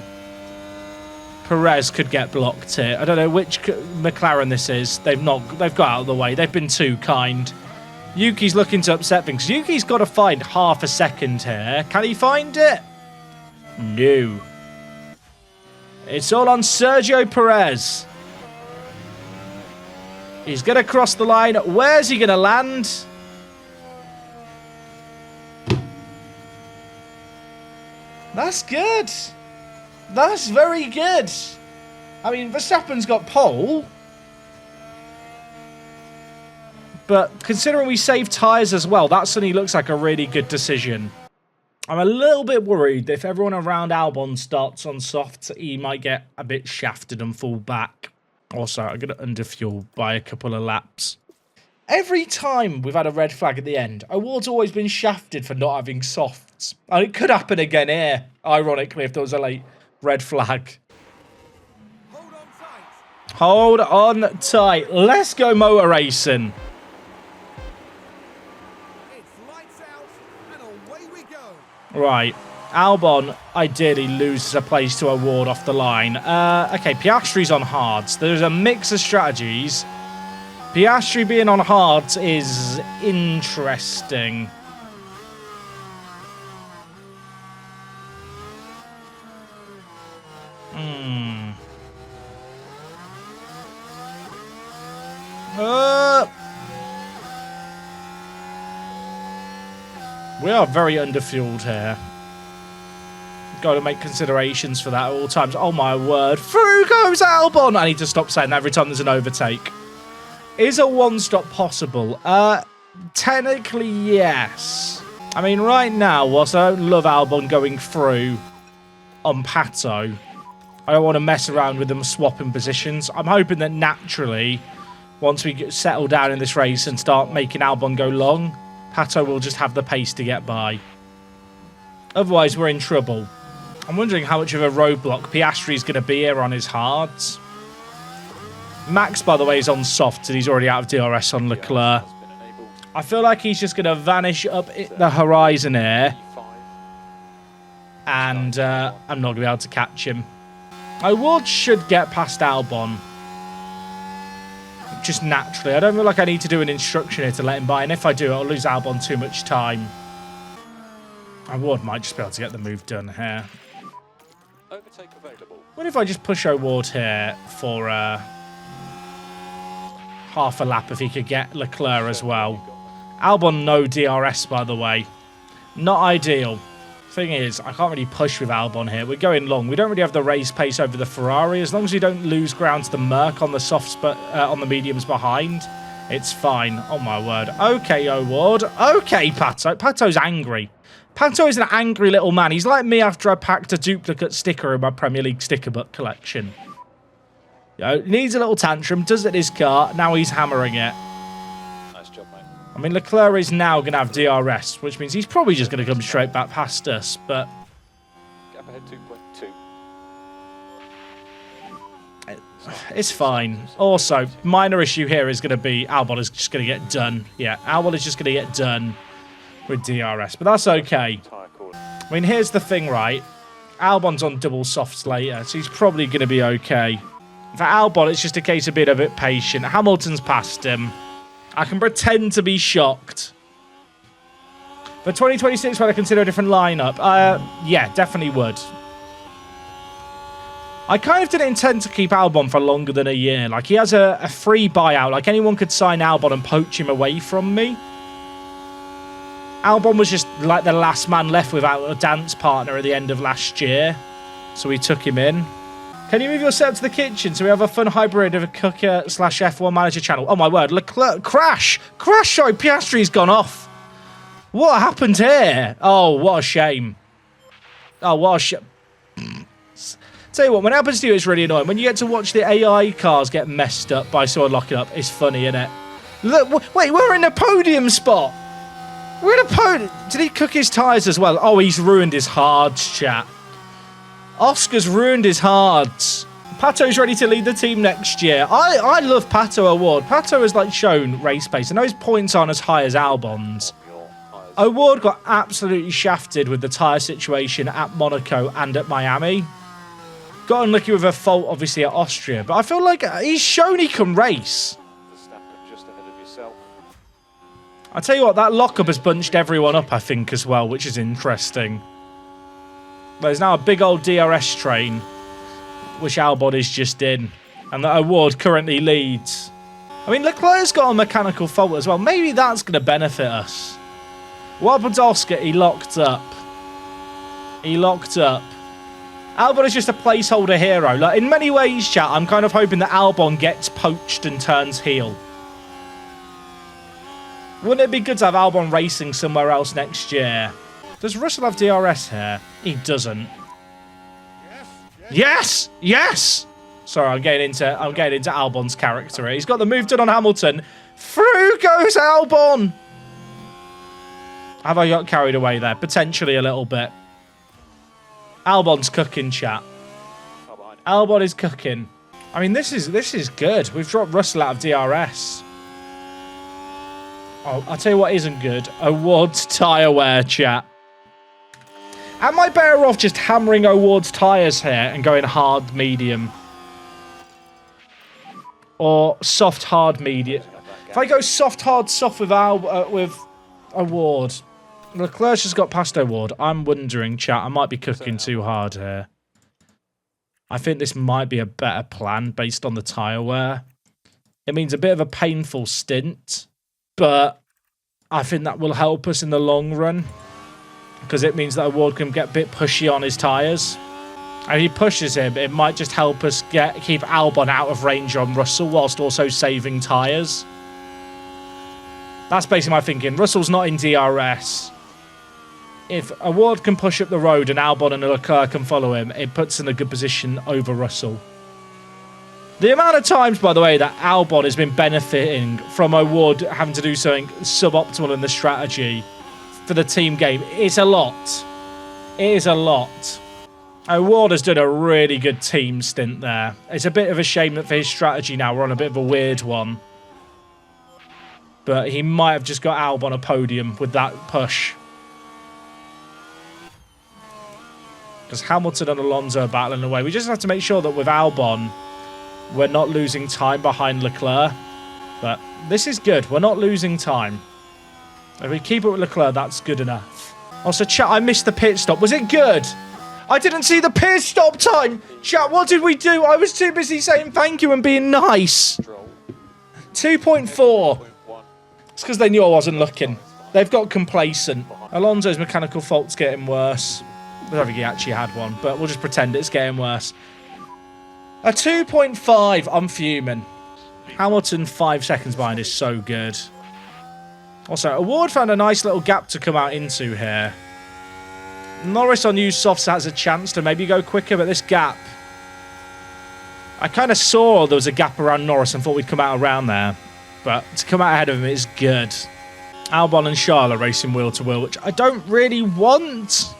Perez could get blocked here. I don't know which McLaren this is. They've got out of the way. They've been too kind. Yuki's looking to upset things. Yuki's got to find half a second here. Can he find it? No. It's all on Sergio Perez. He's going to cross the line. Where's he going to land? That's good. That's very good. I mean, Verstappen's got pole. But considering we saved tyres as well, that suddenly looks like a really good decision. I'm a little bit worried that if everyone around Albon starts on softs, he might get a bit shafted and fall back. Also, I'm going to underfuel by a couple of laps. Every time we've had a red flag at the end, Award's always been shafted for not having softs. And it could happen again here, ironically, if there was a late red flag. Hold on tight. Let's go motor racing. Right, Albon ideally loses a place to Award off the line. Okay, Piastri's on hards. There's a mix of strategies. Piastri being on hards is interesting. We are very underfueled here. Got to make considerations for that at all times. Oh my word. Through goes Albon. I need to stop saying that every time there's an overtake. Is a one-stop possible? Technically, yes. I mean, right now, whilst I don't love Albon going through on Pato, I don't want to mess around with them swapping positions. I'm hoping that naturally, once we settle down in this race and start making Albon go long, Pato will just have the pace to get by. Otherwise, we're in trouble. I'm wondering how much of a roadblock Piastri's going to be here on his hards. Max, by the way, is on softs and he's already out of DRS on Leclerc. I feel like he's just going to vanish up the horizon here. And I'm not going to be able to catch him. Award should get past Albon. Just naturally. I don't feel like I need to do an instruction here to let him by. And if I do, I'll lose Albon too much time. Award might just be able to get the move done here. Overtake available. What if I just push Award here for half a lap if he could get Leclerc as well? Albon no DRS, by the way. Not ideal. Thing is, I can't really push with Albon here. We're going long. We don't really have the race pace over the Ferrari. As long as we don't lose ground to the Merc on the softs, but on the mediums behind, it's fine. Oh my word. Okay, Award. Okay, Pato. Pato's angry. Pato is an angry little man. He's like me after I packed a duplicate sticker in my Premier League sticker book collection. You know, needs a little tantrum, does it his car, now he's hammering it. Nice job, mate. I mean, Leclerc is now going to have DRS, which means he's probably just going to come straight back past us, but... Gap ahead 2.2. It's fine. Also, minor issue here is going to be Albon is just going to get done. Yeah, Albon is just going to get done with DRS, but that's okay. Tyre cord. I mean, here's the thing, right? Albon's on double softs later, so he's probably going to be okay. For Albon, it's just a case of being a bit patient. Hamilton's past him. I can pretend to be shocked. For 2026, would I consider a different lineup? Yeah, definitely would. I kind of didn't intend to keep Albon for longer than a year. Like, he has a free buyout. Like, anyone could sign Albon and poach him away from me. Albon was just, like, the last man left without a dance partner at the end of last year. So we took him in. Can you move your setup to the kitchen so we have a fun hybrid of a cooker/F1 manager channel? Oh, my word. Leclerc, crash! Crash, sorry, Piastri's gone off. What happened here? Oh, what a shame. Oh, what a shame. Tell you what, when it happens to you, it's really annoying. When you get to watch the AI cars get messed up by someone locking up, it's funny, isn't it? Look, wait, we're in a podium spot. We're in a podium. Did he cook his tyres as well? Oh, he's ruined his hards, chat. Oscar's ruined his hards. Pato's ready to lead the team next year. I love Pato Award. Pato has, like, shown race pace. I know his points aren't as high as Albon's. Award got absolutely shafted with the tyre situation at Monaco and at Miami. Got unlucky with a fault, obviously, at Austria. But I feel like he's shown he can race. Just ahead of yourself. I tell you what, that lockup has bunched everyone up, I think, as well, which is interesting. There's now a big old DRS train, which Albon is just in. And that Award currently leads. I mean, Leclerc's got a mechanical fault as well. Maybe that's going to benefit us. What happened to Oscar? He locked up. He locked up. Albon is just a placeholder hero. Like, in many ways, chat, I'm kind of hoping that Albon gets poached and turns heel. Wouldn't it be good to have Albon racing somewhere else next year? Does Russell have DRS here? He doesn't. Yes! Yes! Sorry, I'm getting into Albon's character here. He's got the move done on Hamilton. Through goes Albon! Have I got carried away there? Potentially a little bit. Albon's cooking, chat. Albon is cooking. I mean, this is good. We've dropped Russell out of DRS. Oh, I'll tell you what isn't good. Award's tyre wear, chat. Am I better off just hammering Award's tyres here and going hard, medium? Or soft, hard, medium? If I go soft, hard, soft with Award... Leclerc's just got past Award. I'm wondering, chat, I might be cooking too hard here. I think this might be a better plan based on the tyre wear. It means a bit of a painful stint, but I think that will help us in the long run because it means that Award can get a bit pushy on his tyres. And if he pushes him, it might just help us keep Albon out of range on Russell whilst also saving tyres. That's basically my thinking. Russell's not in DRS. If Award can push up the road and Albon and Leclerc can follow him, it puts in a good position over Russell. The amount of times, by the way, that Albon has been benefiting from Award having to do something suboptimal in the strategy for the team game, it's a lot. It is a lot. Award has done a really good team stint there. It's a bit of a shame that for his strategy now we're on a bit of a weird one. But he might have just got Albon a podium with that push. Because Hamilton and Alonso are battling away. We just have to make sure that with Albon, we're not losing time behind Leclerc. But this is good. We're not losing time. If we keep it with Leclerc, that's good enough. Also, chat, I missed the pit stop. Was it good? I didn't see the pit stop time. Chat, what did we do? I was too busy saying thank you and being nice. 2.4. It's because they knew I wasn't looking. They've got complacent. Alonso's mechanical fault's getting worse. I don't think he actually had one, but we'll just pretend it's getting worse. A 2.5, I'm fuming. Hamilton 5 seconds behind is so good. Also, Award found a nice little gap to come out into here. Norris on used softs has a chance to maybe go quicker, but this gap I kind of saw there was a gap around Norris and thought we'd come out around there. But to come out ahead of him is good. Albon and Charles racing wheel to wheel, which I don't really want.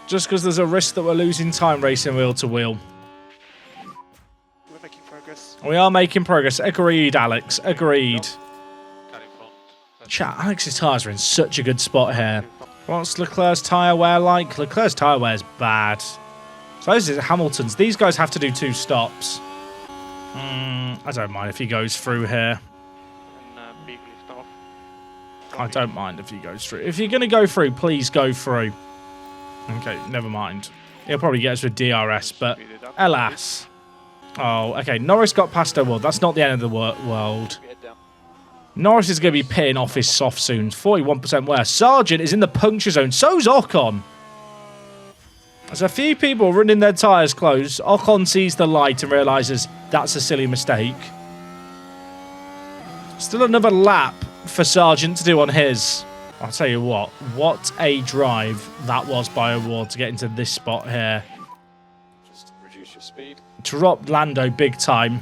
Just because there's a risk that we're losing time racing wheel to wheel. We're making progress. We are making progress. Agreed, Alex. Agreed. Chat, Alex's tyres are in such a good spot here. What's Leclerc's tyre wear like? Leclerc's tyre wear is bad. So this is Hamilton's. These guys have to do 2 stops. I don't mind if he goes through here. And big lift off. I don't mind if he goes through. If you're going to go through, please go through. Okay, never mind. He'll probably get us with DRS, but alas. Oh, okay. Norris got past O'Ward. That's not the end of the world. Norris is going to be pitting off his soft soon. 41% wear. Sargent is in the puncture zone. So's Ocon. There's a few people running their tyres close. Ocon sees the light and realises that's a silly mistake. Still another lap for Sargent to do on his. I'll tell you what a drive that was by O'Ward to get into this spot here. Just reduce your speed. Dropped Lando big time.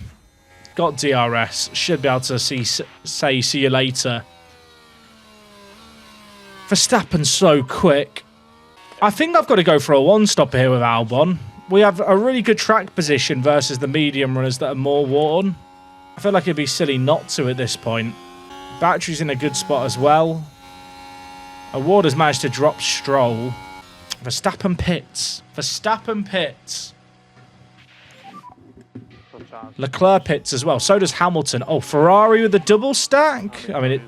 Got DRS. Should be able to say see you later. Verstappen's so quick. I think I've got to go for a 1-stopper here with Albon. We have a really good track position versus the medium runners that are more worn. I feel like it'd be silly not to at this point. Battery's in a good spot as well. O'Ward has managed to drop Stroll. Verstappen pits. Verstappen pits. Leclerc pits as well. So does Hamilton. Oh, Ferrari with a double stack. I mean,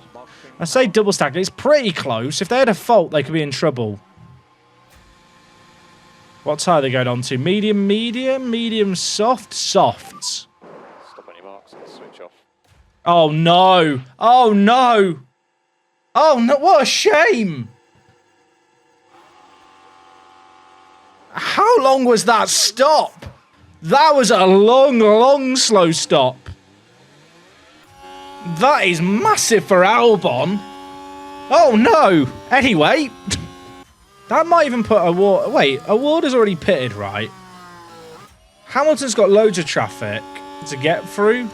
I say double stack. It's pretty close. If they had a fault, they could be in trouble. What tyre are they going on to? Medium, medium, medium, soft, soft. Stop any marks and switch off. Oh, no. Oh, no. Oh, no. What a shame. How long was that stop? That was a long, long slow stop. That is massive for Albon. Oh, no. Anyway, that might even put O'Ward... Wait, O'Ward has already pitted, right? Hamilton's got loads of traffic to get through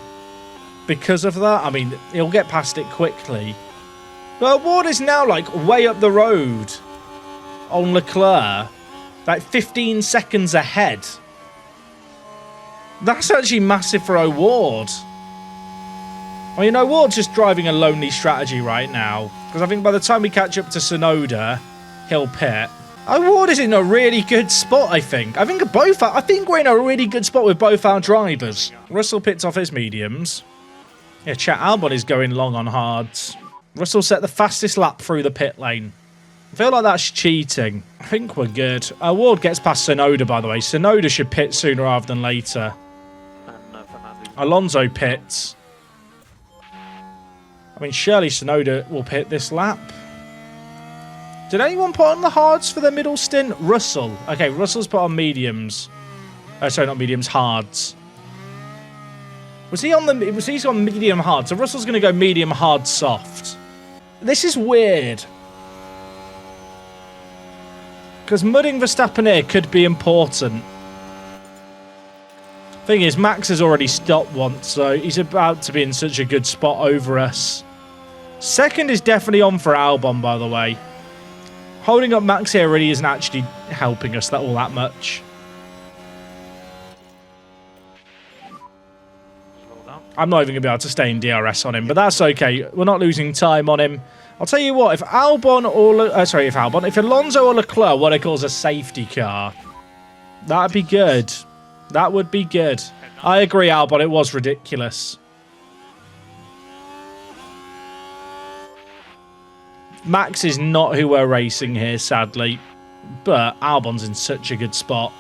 because of that. I mean, he'll get past it quickly. But O'Ward is now, like, way up the road on Leclerc. Like, 15 seconds ahead. That's actually massive for O'Ward. I mean, O'Ward's just driving a lonely strategy right now. Because I think by the time we catch up to Tsunoda, he'll pit. O'Ward is in a really good spot, I think. I think we're in a really good spot with both our drivers. Russell pits off his mediums. Yeah, chat, Albon is going long on hards. Russell set the fastest lap through the pit lane. I feel like that's cheating. I think we're good. O'Ward gets past Tsunoda, by the way. Tsunoda should pit sooner rather than later. Alonso pits. I mean, surely Tsunoda will pit this lap. Did anyone put on the hards for the middle stint? Russell. Okay, Russell's put on mediums. Sorry, not mediums, hards. Was he on medium hard? So Russell's going to go medium hard soft. This is weird. Because mudding Verstappen here could be important. Thing is, Max has already stopped once, so he's about to be in such a good spot over us. Second is definitely on for Albon, by the way. Holding up Max here really isn't actually helping us all that much. I'm not even going to be able to stay in DRS on him, but that's okay. We're not losing time on him. I'll tell you what, if Alonso or Leclerc what it calls a safety car, that'd be good. That would be good. I agree, Albon, it was ridiculous. Max is not who we're racing here, sadly. But Albon's in such a good spot.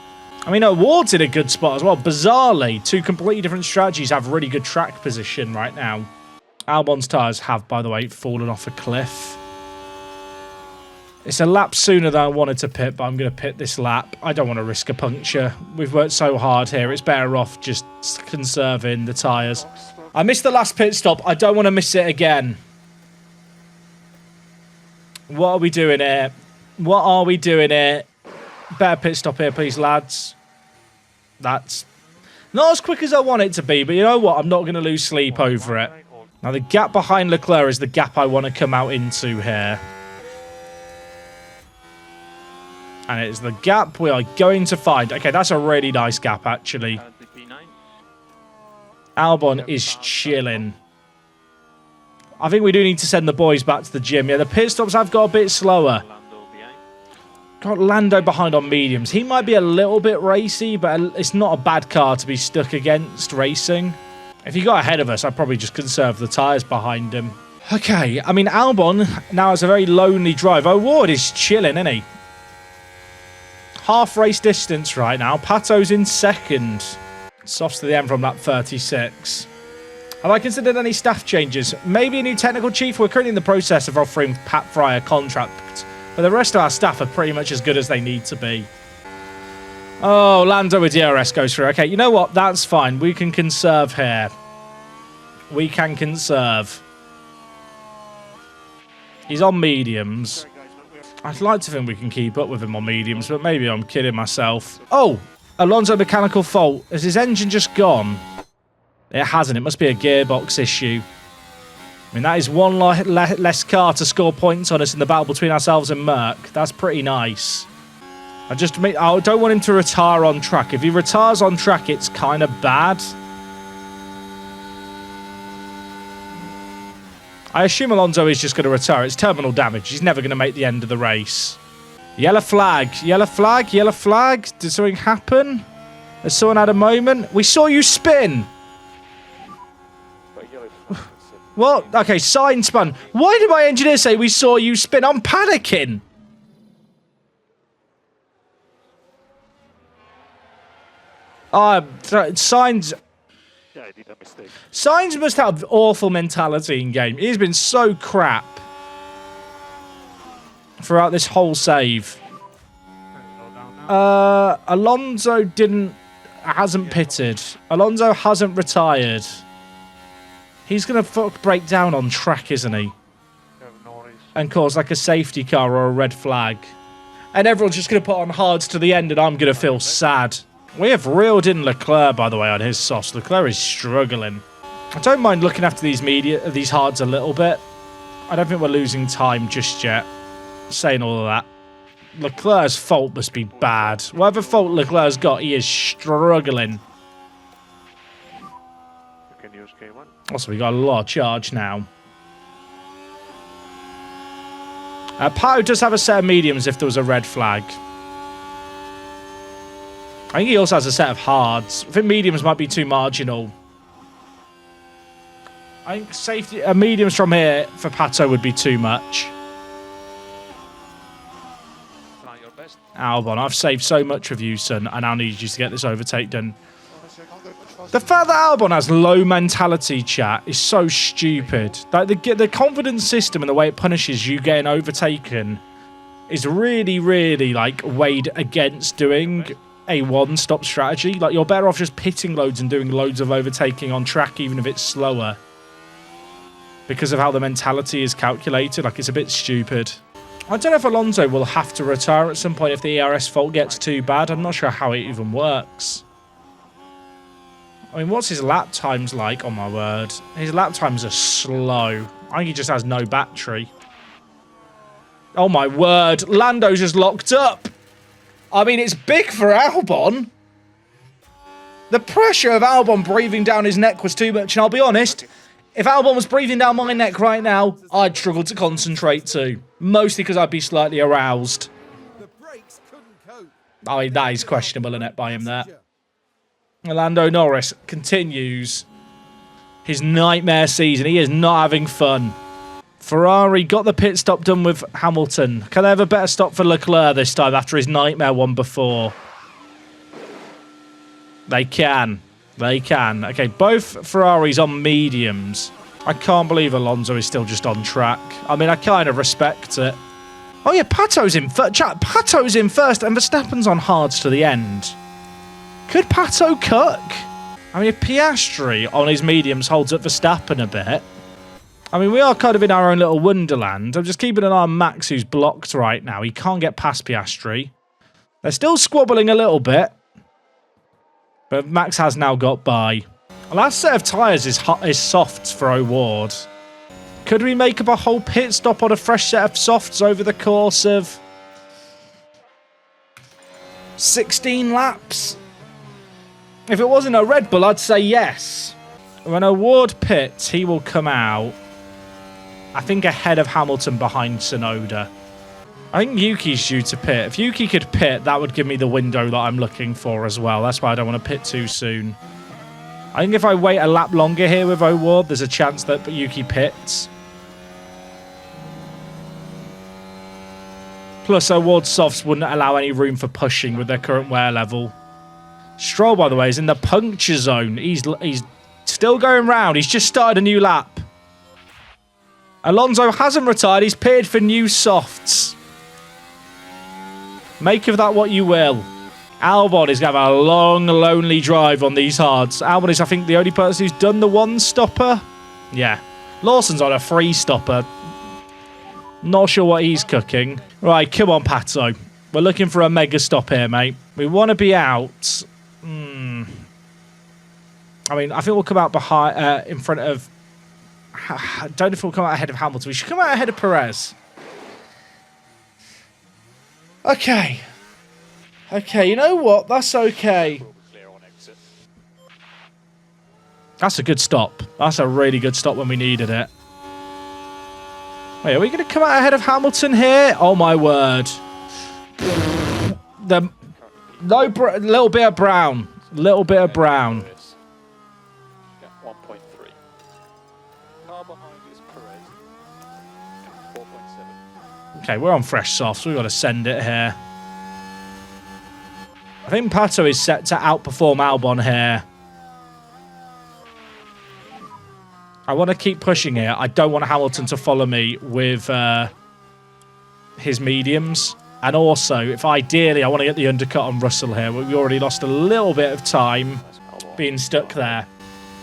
I mean, O'Ward's in a good spot as well. Bizarrely, 2 completely different strategies have really good track position right now. Albon's tyres have, by the way, fallen off a cliff. It's a lap sooner than I wanted to pit, but I'm going to pit this lap. I don't want to risk a puncture. We've worked so hard here. It's better off just conserving the tyres. I missed the last pit stop. I don't want to miss it again. What are we doing here? What are we doing here? Better pit stop here, please, lads. That's not as quick as I want it to be, but you know what? I'm not going to lose sleep over it. Now, the gap behind Leclerc is the gap I want to come out into here. And it is the gap we are going to find. Okay, that's a really nice gap, actually. Albon is chilling. I think we do need to send the boys back to the gym. Yeah, the pit stops have got a bit slower. Got Lando behind on mediums. He might be a little bit racy, but it's not a bad car to be stuck against racing. If he got ahead of us, I'd probably just conserve the tyres behind him. Okay, I mean, Albon now has a very lonely drive. O'Ward is chilling, isn't he? Half race distance right now. Pato's in second. Softs to the end from lap 36. Have I considered any staff changes? Maybe a new technical chief? We're currently in the process of offering Pat Fry a contract, but the rest of our staff are pretty much as good as they need to be. Oh, Lando with DRS goes through. Okay, you know what? That's fine. We can conserve here. We can conserve. He's on mediums. I'd like to think we can keep up with him on mediums, but maybe I'm kidding myself. Oh, Alonso mechanical fault. Has his engine just gone? It hasn't. It must be a gearbox issue. I mean, that is one less car to score points on us in the battle between ourselves and Merck. That's pretty nice. I don't want him to retire on track. If he retires on track, it's kind of bad. I assume Alonso is just going to retire. It's terminal damage. He's never going to make the end of the race. Yellow flag. Yellow flag. Yellow flag. Did something happen? Has someone had a moment? We saw you spin. What? Okay, sign spun. Why did my engineer say we saw you spin? I'm panicking. Signs. Yeah, I did a mistake. Signs must have awful mentality in game. He's been so crap throughout this whole save. Alonso hasn't pitted. Alonso hasn't retired. He's going to break down on track, isn't he? And cause like a safety car or a red flag. And everyone's just going to put on hards to the end and I'm going to feel sad. We have reeled in Leclerc, by the way, on his sauce. Leclerc is struggling. I don't mind looking after these hards a little bit. I don't think we're losing time just yet. Saying all of that. Leclerc's fault must be bad. Whatever fault Leclerc's got, he is struggling. You can use K1. Also, we got a lot of charge now. Pato does have a set of mediums if there was a red flag. I think he also has a set of hards. I think mediums might be too marginal. I think safety mediums from here for Pato would be too much. Try your best. Albon, I've saved so much with you, son. I now need you to get this overtake done. The fact that Albon has low mentality, chat, is so stupid. Like the confidence system and the way it punishes you getting overtaken is really, really like weighed against doing a one-stop strategy. Like, you're better off just pitting loads and doing loads of overtaking on track, even if it's slower. Because of how the mentality is calculated. Like, it's a bit stupid. I don't know if Alonso will have to retire at some point if the ERS fault gets too bad. I'm not sure how it even works. I mean, what's his lap times like? Oh, my word. His lap times are slow. I think he just has no battery. Oh, my word. Lando's just locked up. I mean, it's big for Albon. The pressure of Albon breathing down his neck was too much. And I'll be honest, if Albon was breathing down my neck right now, I'd struggle to concentrate too. Mostly because I'd be slightly aroused. I mean, that is questionable, isn't it, by him there. Lando Norris continues his nightmare season. He is not having fun. Ferrari got the pit stop done with Hamilton. Can they have a better stop for Leclerc this time after his nightmare one before? They can. They can. Okay, both Ferraris on mediums. I can't believe Alonso is still just on track. I mean, I kind of respect it. Oh yeah, Pato's in first. Pato's in first and Verstappen's on hards to the end. Could Pato cook? I mean, if Piastri on his mediums holds up Verstappen a bit. I mean, we are kind of in our own little wonderland. I'm just keeping an eye on Max, who's blocked right now. He can't get past Piastri. They're still squabbling a little bit. But Max has now got by. The last set of tyres is softs for O'Ward. Could we make up a whole pit stop on a fresh set of softs over the course of 16 laps? If it wasn't a Red Bull, I'd say yes. When O'Ward pits, he will come out, I think, ahead of Hamilton behind Tsunoda. I think Yuki's due to pit. If Yuki could pit, that would give me the window that I'm looking for as well. That's why I don't want to pit too soon. I think if I wait a lap longer here with O'Ward, there's a chance that Yuki pits. Plus, O'Ward's softs wouldn't allow any room for pushing with their current wear level. Stroll, by the way, is in the puncture zone. He's still going round. He's just started a new lap. Alonso hasn't retired. He's pitted for new softs. Make of that what you will. Albon is going to have a long, lonely drive on these hards. Albon is, I think, the only person who's done the one-stopper. Yeah. Lawson's on a three-stopper. Not sure what he's cooking. Right, come on, Pato. We're looking for a mega stop here, mate. We want to be out. I mean, I think we'll come out behind, in front of... I don't know if we'll come out ahead of Hamilton. We should come out ahead of Perez. Okay. Okay, you know what? That's okay. That's a good stop. That's a really good stop when we needed it. Wait, are we going to come out ahead of Hamilton here? Oh, my word. Little bit of brown. Little bit of brown. 1.3. Car behind is Perez. 4.7. Okay, we're on fresh softs. We've got to send it here. I think Pato is set to outperform Albon here. I want to keep pushing here. I don't want Hamilton to follow me with his mediums. And also, if ideally I want to get the undercut on Russell here, we already lost a little bit of time being stuck there.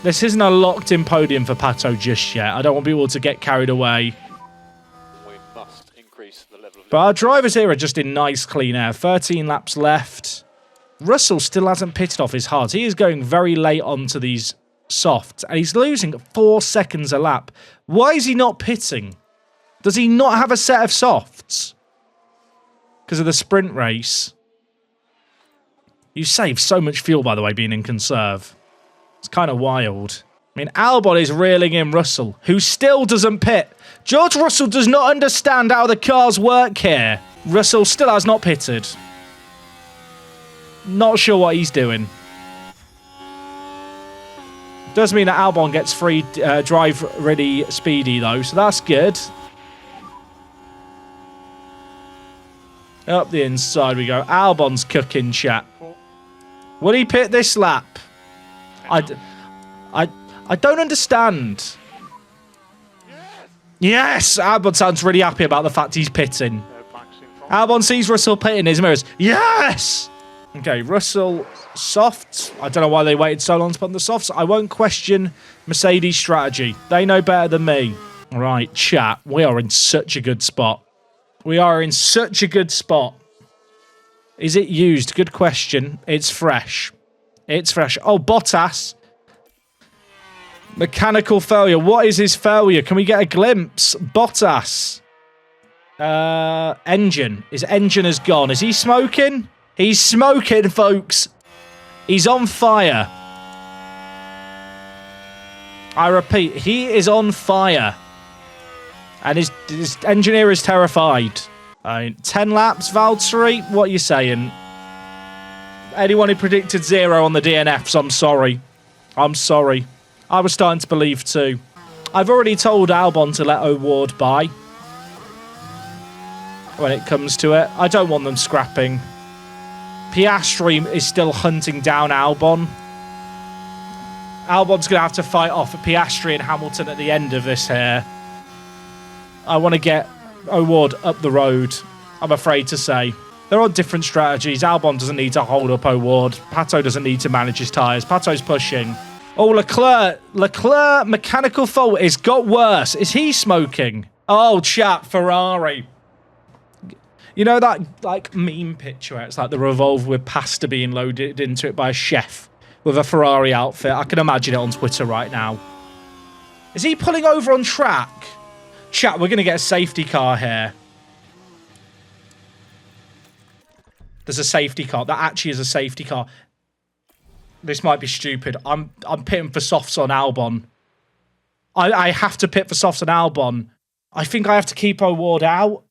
This isn't a locked-in podium for Pato just yet. I don't want people to get carried away. We must increase the level of... But our drivers here are just in nice, clean air. 13 laps left. Russell still hasn't pitted off his hards. He is going very late onto these softs, and he's losing 4 seconds a lap. Why is he not pitting? Does he not have a set of softs? Because of the sprint race. You save so much fuel, by the way, being in conserve. It's kind of wild. I mean, Albon is reeling in Russell, who still doesn't pit. George Russell does not understand how the cars work here. Russell still has not pitted. Not sure what he's doing. Does mean that Albon gets free drive ready speedy, though, so that's good. Up the inside we go. Albon's cooking, chat. Will he pit this lap? I don't understand. Yes! Albon sounds really happy about the fact he's pitting. Albon sees Russell pitting his mirrors. Yes! Okay, Russell, softs. I don't know why they waited so long to put on the softs. I won't question Mercedes' strategy. They know better than me. All right, chat. We are in such a good spot. We are in such a good spot. Is it used? Good question. It's fresh. It's fresh. Oh, Bottas. Mechanical failure. What is his failure? Can we get a glimpse? Bottas. Engine. His engine has gone. Is he smoking? He's smoking, folks. He's on fire. I repeat, he is on fire. And his engineer is terrified. 10 laps, Valtteri. What are you saying? Anyone who predicted 0 on the DNFs, I'm sorry. I'm sorry. I was starting to believe too. I've already told Albon to let O'Ward by. When it comes to it. I don't want them scrapping. Piastri is still hunting down Albon. Albon's going to have to fight off Piastri and Hamilton at the end of this here. I want to get O'Ward up the road, I'm afraid to say. They're on different strategies. Albon doesn't need to hold up O'Ward. Pato doesn't need to manage his tyres. Pato's pushing. Oh, Leclerc, mechanical fault. It's got worse. Is he smoking? Oh, chat, Ferrari. You know that like meme picture where it's like the revolver with pasta being loaded into it by a chef with a Ferrari outfit. I can imagine it on Twitter right now. Is he pulling over on track? Chat, we're going to get a safety car here. There's a safety car. That actually is a safety car. This might be stupid. I'm pitting for softs on Albon. I have to pit for softs on Albon. I think I have to keep O'Ward out.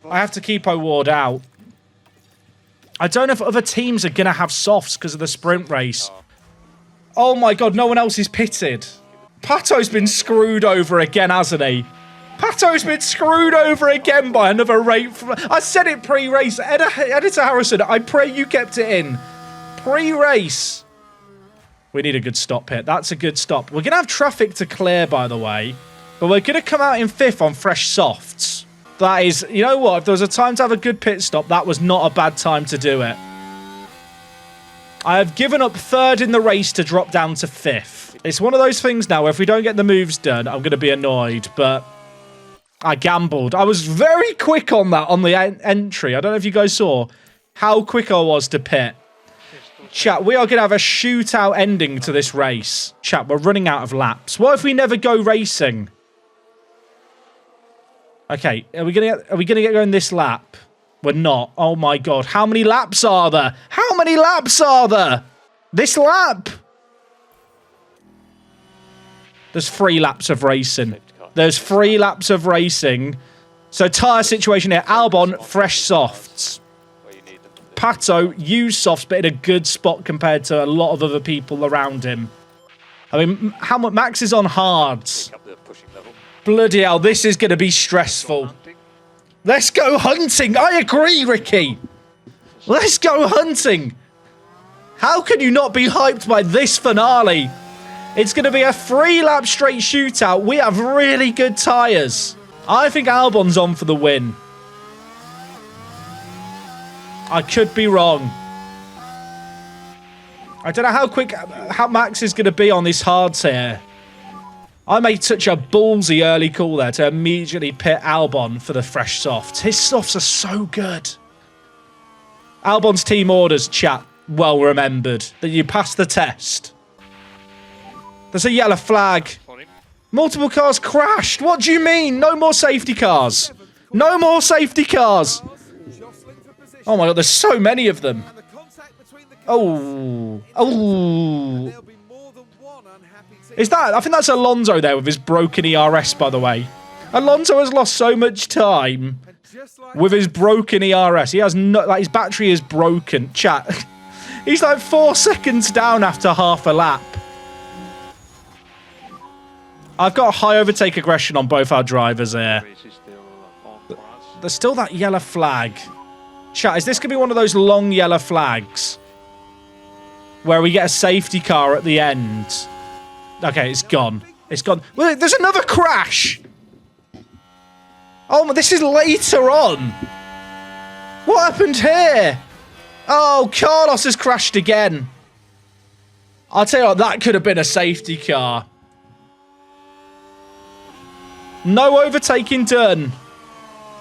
I have to keep O'Ward out. I don't know if other teams are going to have softs because of the sprint race. Oh my god, no one else is pitted. Pato's been screwed over again, hasn't he? Pato's been screwed over again by another rate. I said it pre-race. Editor Harrison, I pray you kept it in. Pre-race. We need a good stop here. That's a good stop. We're going to have traffic to clear, by the way. But we're going to come out in 5th on fresh softs. That is, you know what? If there was a time to have a good pit stop, that was not a bad time to do it. I have given up 3rd in the race to drop down to 5th. It's one of those things now where if we don't get the moves done, I'm going to be annoyed. But I gambled. I was very quick on that, on the entry. I don't know if you guys saw how quick I was to pit. Chat, we are going to have a shootout ending to this race. Chat, we're running out of laps. What if we never go racing? Okay, are we gonna get going this lap? We're not. Oh my god, how many laps are there? How many laps are there? This lap? There's 3 laps of racing. There's 3 laps of racing. So tyre situation here. Albon, fresh softs. Pato, used softs, but in a good spot compared to a lot of other people around him. I mean, how much? Max is on hards. Bloody hell, this is going to be stressful. Let's go hunting. I agree, Ricky. Let's go hunting. How can you not be hyped by this finale? It's going to be a 3-lap straight shootout. We have really good tyres. I think Albon's on for the win. I could be wrong. I don't know how quick Max is going to be on this hards here. I made such a ballsy early call there to immediately pit Albon for the fresh softs. His softs are so good. Albon's team orders, chat, well remembered. That you passed the test. There's a yellow flag. Multiple cars crashed. What do you mean? No more safety cars. No more safety cars. Oh my god, there's so many of them. Oh. Oh. Is that... I think that's Alonso there with his broken ERS, by the way. Alonso has lost so much time with his broken ERS. He has no... Like, his battery is broken. Chat. He's like 4 seconds down after half a lap. I've got high overtake aggression on both our drivers here. There's still that yellow flag. Chat, is this going to be one of those long yellow flags? Where we get a safety car at the end? Okay, it's gone. It's gone. Well, there's another crash! Oh, this is later on! What happened here? Oh, Carlos has crashed again. I'll tell you what, that could have been a safety car. No overtaking done.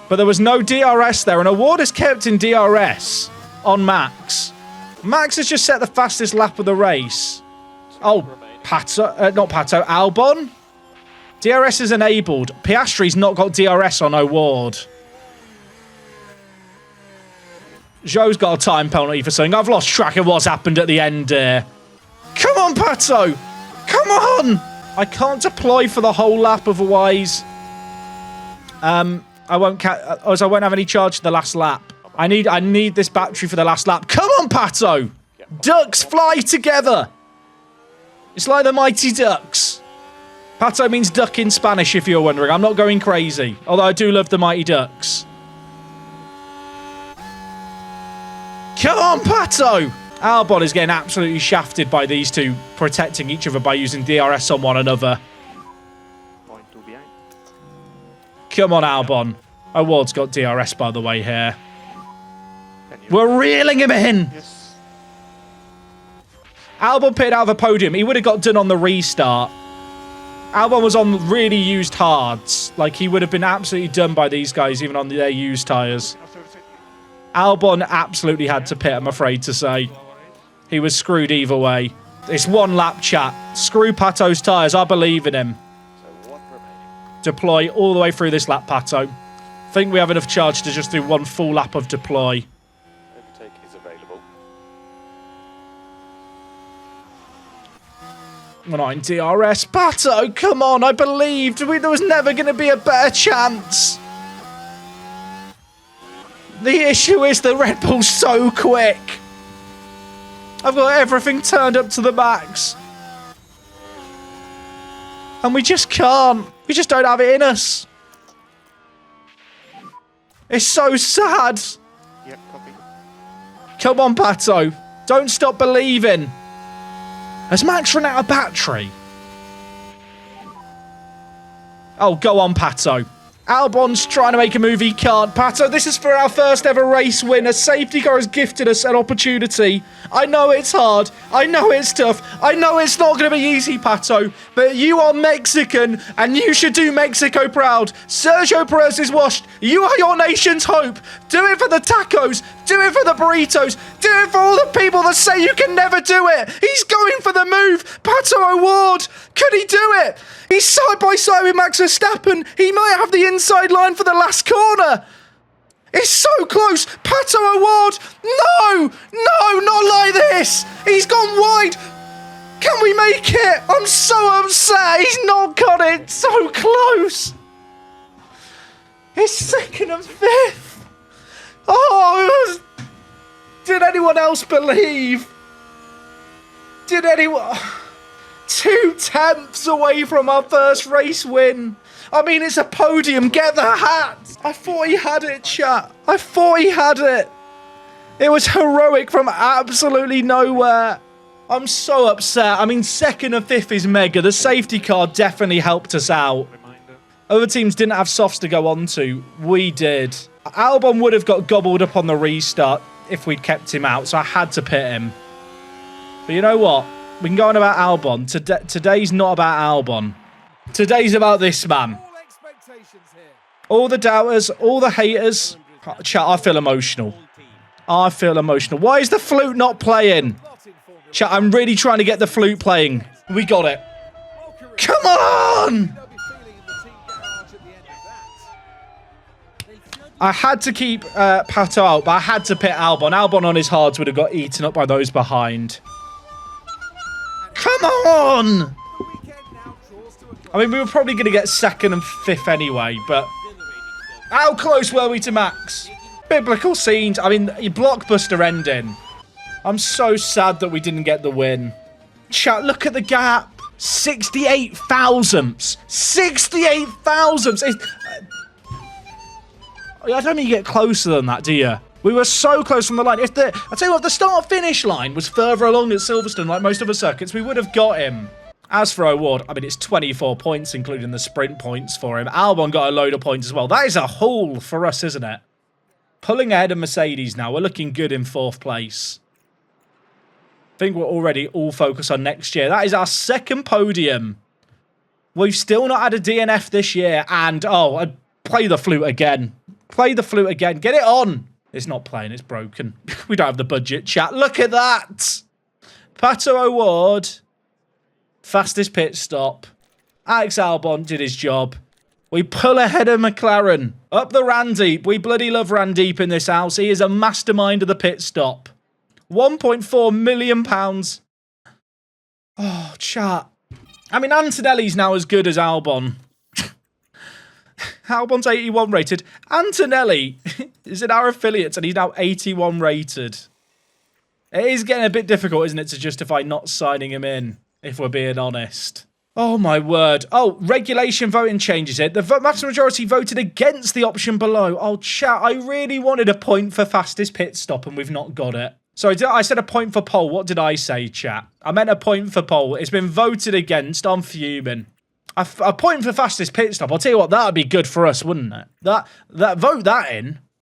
But there was no DRS there, and O'Ward is kept in DRS on Max. Max has just set the fastest lap of the race. Oh, Pato, not Pato, Albon. DRS is enabled. Piastri's not got DRS on O'Ward. Joe's got a time penalty for something. I've lost track of what's happened at the end here. Come on, Pato. Come on. I can't deploy for the whole lap otherwise. I won't have any charge for the last lap. I need this battery for the last lap. Come on, Pato! Ducks fly together! It's like the mighty ducks. Pato means duck in Spanish, if you're wondering. I'm not going crazy. Although I do love the mighty ducks. Come on, Pato! Albon is getting absolutely shafted by these two, protecting each other by using DRS on one another. Come on, Albon. O'Ward's got DRS, by the way, here. We're reeling him in. Yes. Albon pitted out of the podium. He would have got done on the restart. Albon was on really used hards. Like, he would have been absolutely done by these guys, even on their used tyres. Albon absolutely had to pit, I'm afraid to say. He was screwed either way. It's one lap, chat. Screw Pato's tyres. I believe in him. So one remaining. Deploy all the way through this lap, Pato. Think we have enough charge to just do one full lap of deploy. Overtake is available. We're not in DRS. Pato, come on. I believed. There was never going to be a better chance. The issue is the Red Bull's so quick. I've got everything turned up to the max. And we just can't. We just don't have it in us. It's so sad. Yep, copy. Come on, Pato. Don't stop believing. Has Max run out of battery? Oh, go on, Pato. Albon's trying to make a move he can't. Pato, this is for our first ever race win. A safety car has gifted us an opportunity. I know it's hard. I know it's tough. I know it's not going to be easy, Pato. But you are Mexican, and you should do Mexico proud. Sergio Perez is washed. You are your nation's hope. Do it for the tacos. Do it for the burritos. Do it for all the people that say you can never do it. He's going for the move. Pato O'Ward. Could he do it? He's side by side with Max Verstappen. He might have the inside line for the last corner. It's so close. Pato O'Ward. No, not like this. He's gone wide. Can we make it? I'm so upset. He's not got it. So close. It's second and fifth. Oh, did anyone else believe? Did anyone? 2/10 away from our first race win. I mean, it's a podium. Get the hat. I thought he had it, chat. I thought he had it. It was heroic from absolutely nowhere. I'm so upset. I mean, second and fifth is mega. The safety car definitely helped us out. Other teams didn't have softs to go on to. We did. Albon would have got gobbled up on the restart if we'd kept him out, so I had to pit him. But you know what? We can go on about Albon. Today's not about Albon. Today's about this man. All the doubters, all the haters. Chat, I feel emotional. I feel emotional. Why is the flute not playing? Chat, I'm really trying to get the flute playing. We got it. Come on! I had to keep Pato out, but I had to pit Albon. Albon on his hards would have got eaten up by those behind. Come on! I mean, we were probably going to get second and fifth anyway, but how close were we to Max? Biblical scenes. I mean, your blockbuster ending. I'm so sad that we didn't get the win. Chat, look at the gap. 68 thousandths. 68 thousandths. I don't think you get closer than that, do you? We were so close from the line. I tell you what, if the start-finish line was further along at Silverstone, like most other circuits, we would have got him. As for O'Ward, I mean, it's 24 points, including the sprint points for him. Albon got a load of points as well. That is a haul for us, isn't it? Pulling ahead of Mercedes now. We're looking good in fourth place. I think we're already all focused on next year. That is our second podium. We've still not had a DNF this year. And, oh, I'd play the flute again. Play the flute again. Get it on. It's not playing. It's broken. We don't have the budget, chat. Look at that. Pato O'Ward. Fastest pit stop. Alex Albon did his job. We pull ahead of McLaren. Up the Randeep. We bloody love Randeep in this house. He is a mastermind of the pit stop. £1.4 million. Oh, chat. I mean, Antonelli's now as good as Albon. Albon's 81 rated. Antonelli is in our affiliates and he's now 81 rated. It is getting a bit difficult, isn't it, to justify not signing him in, if we're being honest. Oh, my word. Oh, regulation voting changes it. The vast majority voted against the option below. Oh, chat, I really wanted a point for fastest pit stop and we've not got it. Sorry, I said a point for pole. What did I say, chat? I meant a point for pole. It's been voted against. I'm fuming. A point for fastest pit stop. I'll tell you what, that would be good for us, wouldn't it? Vote that in.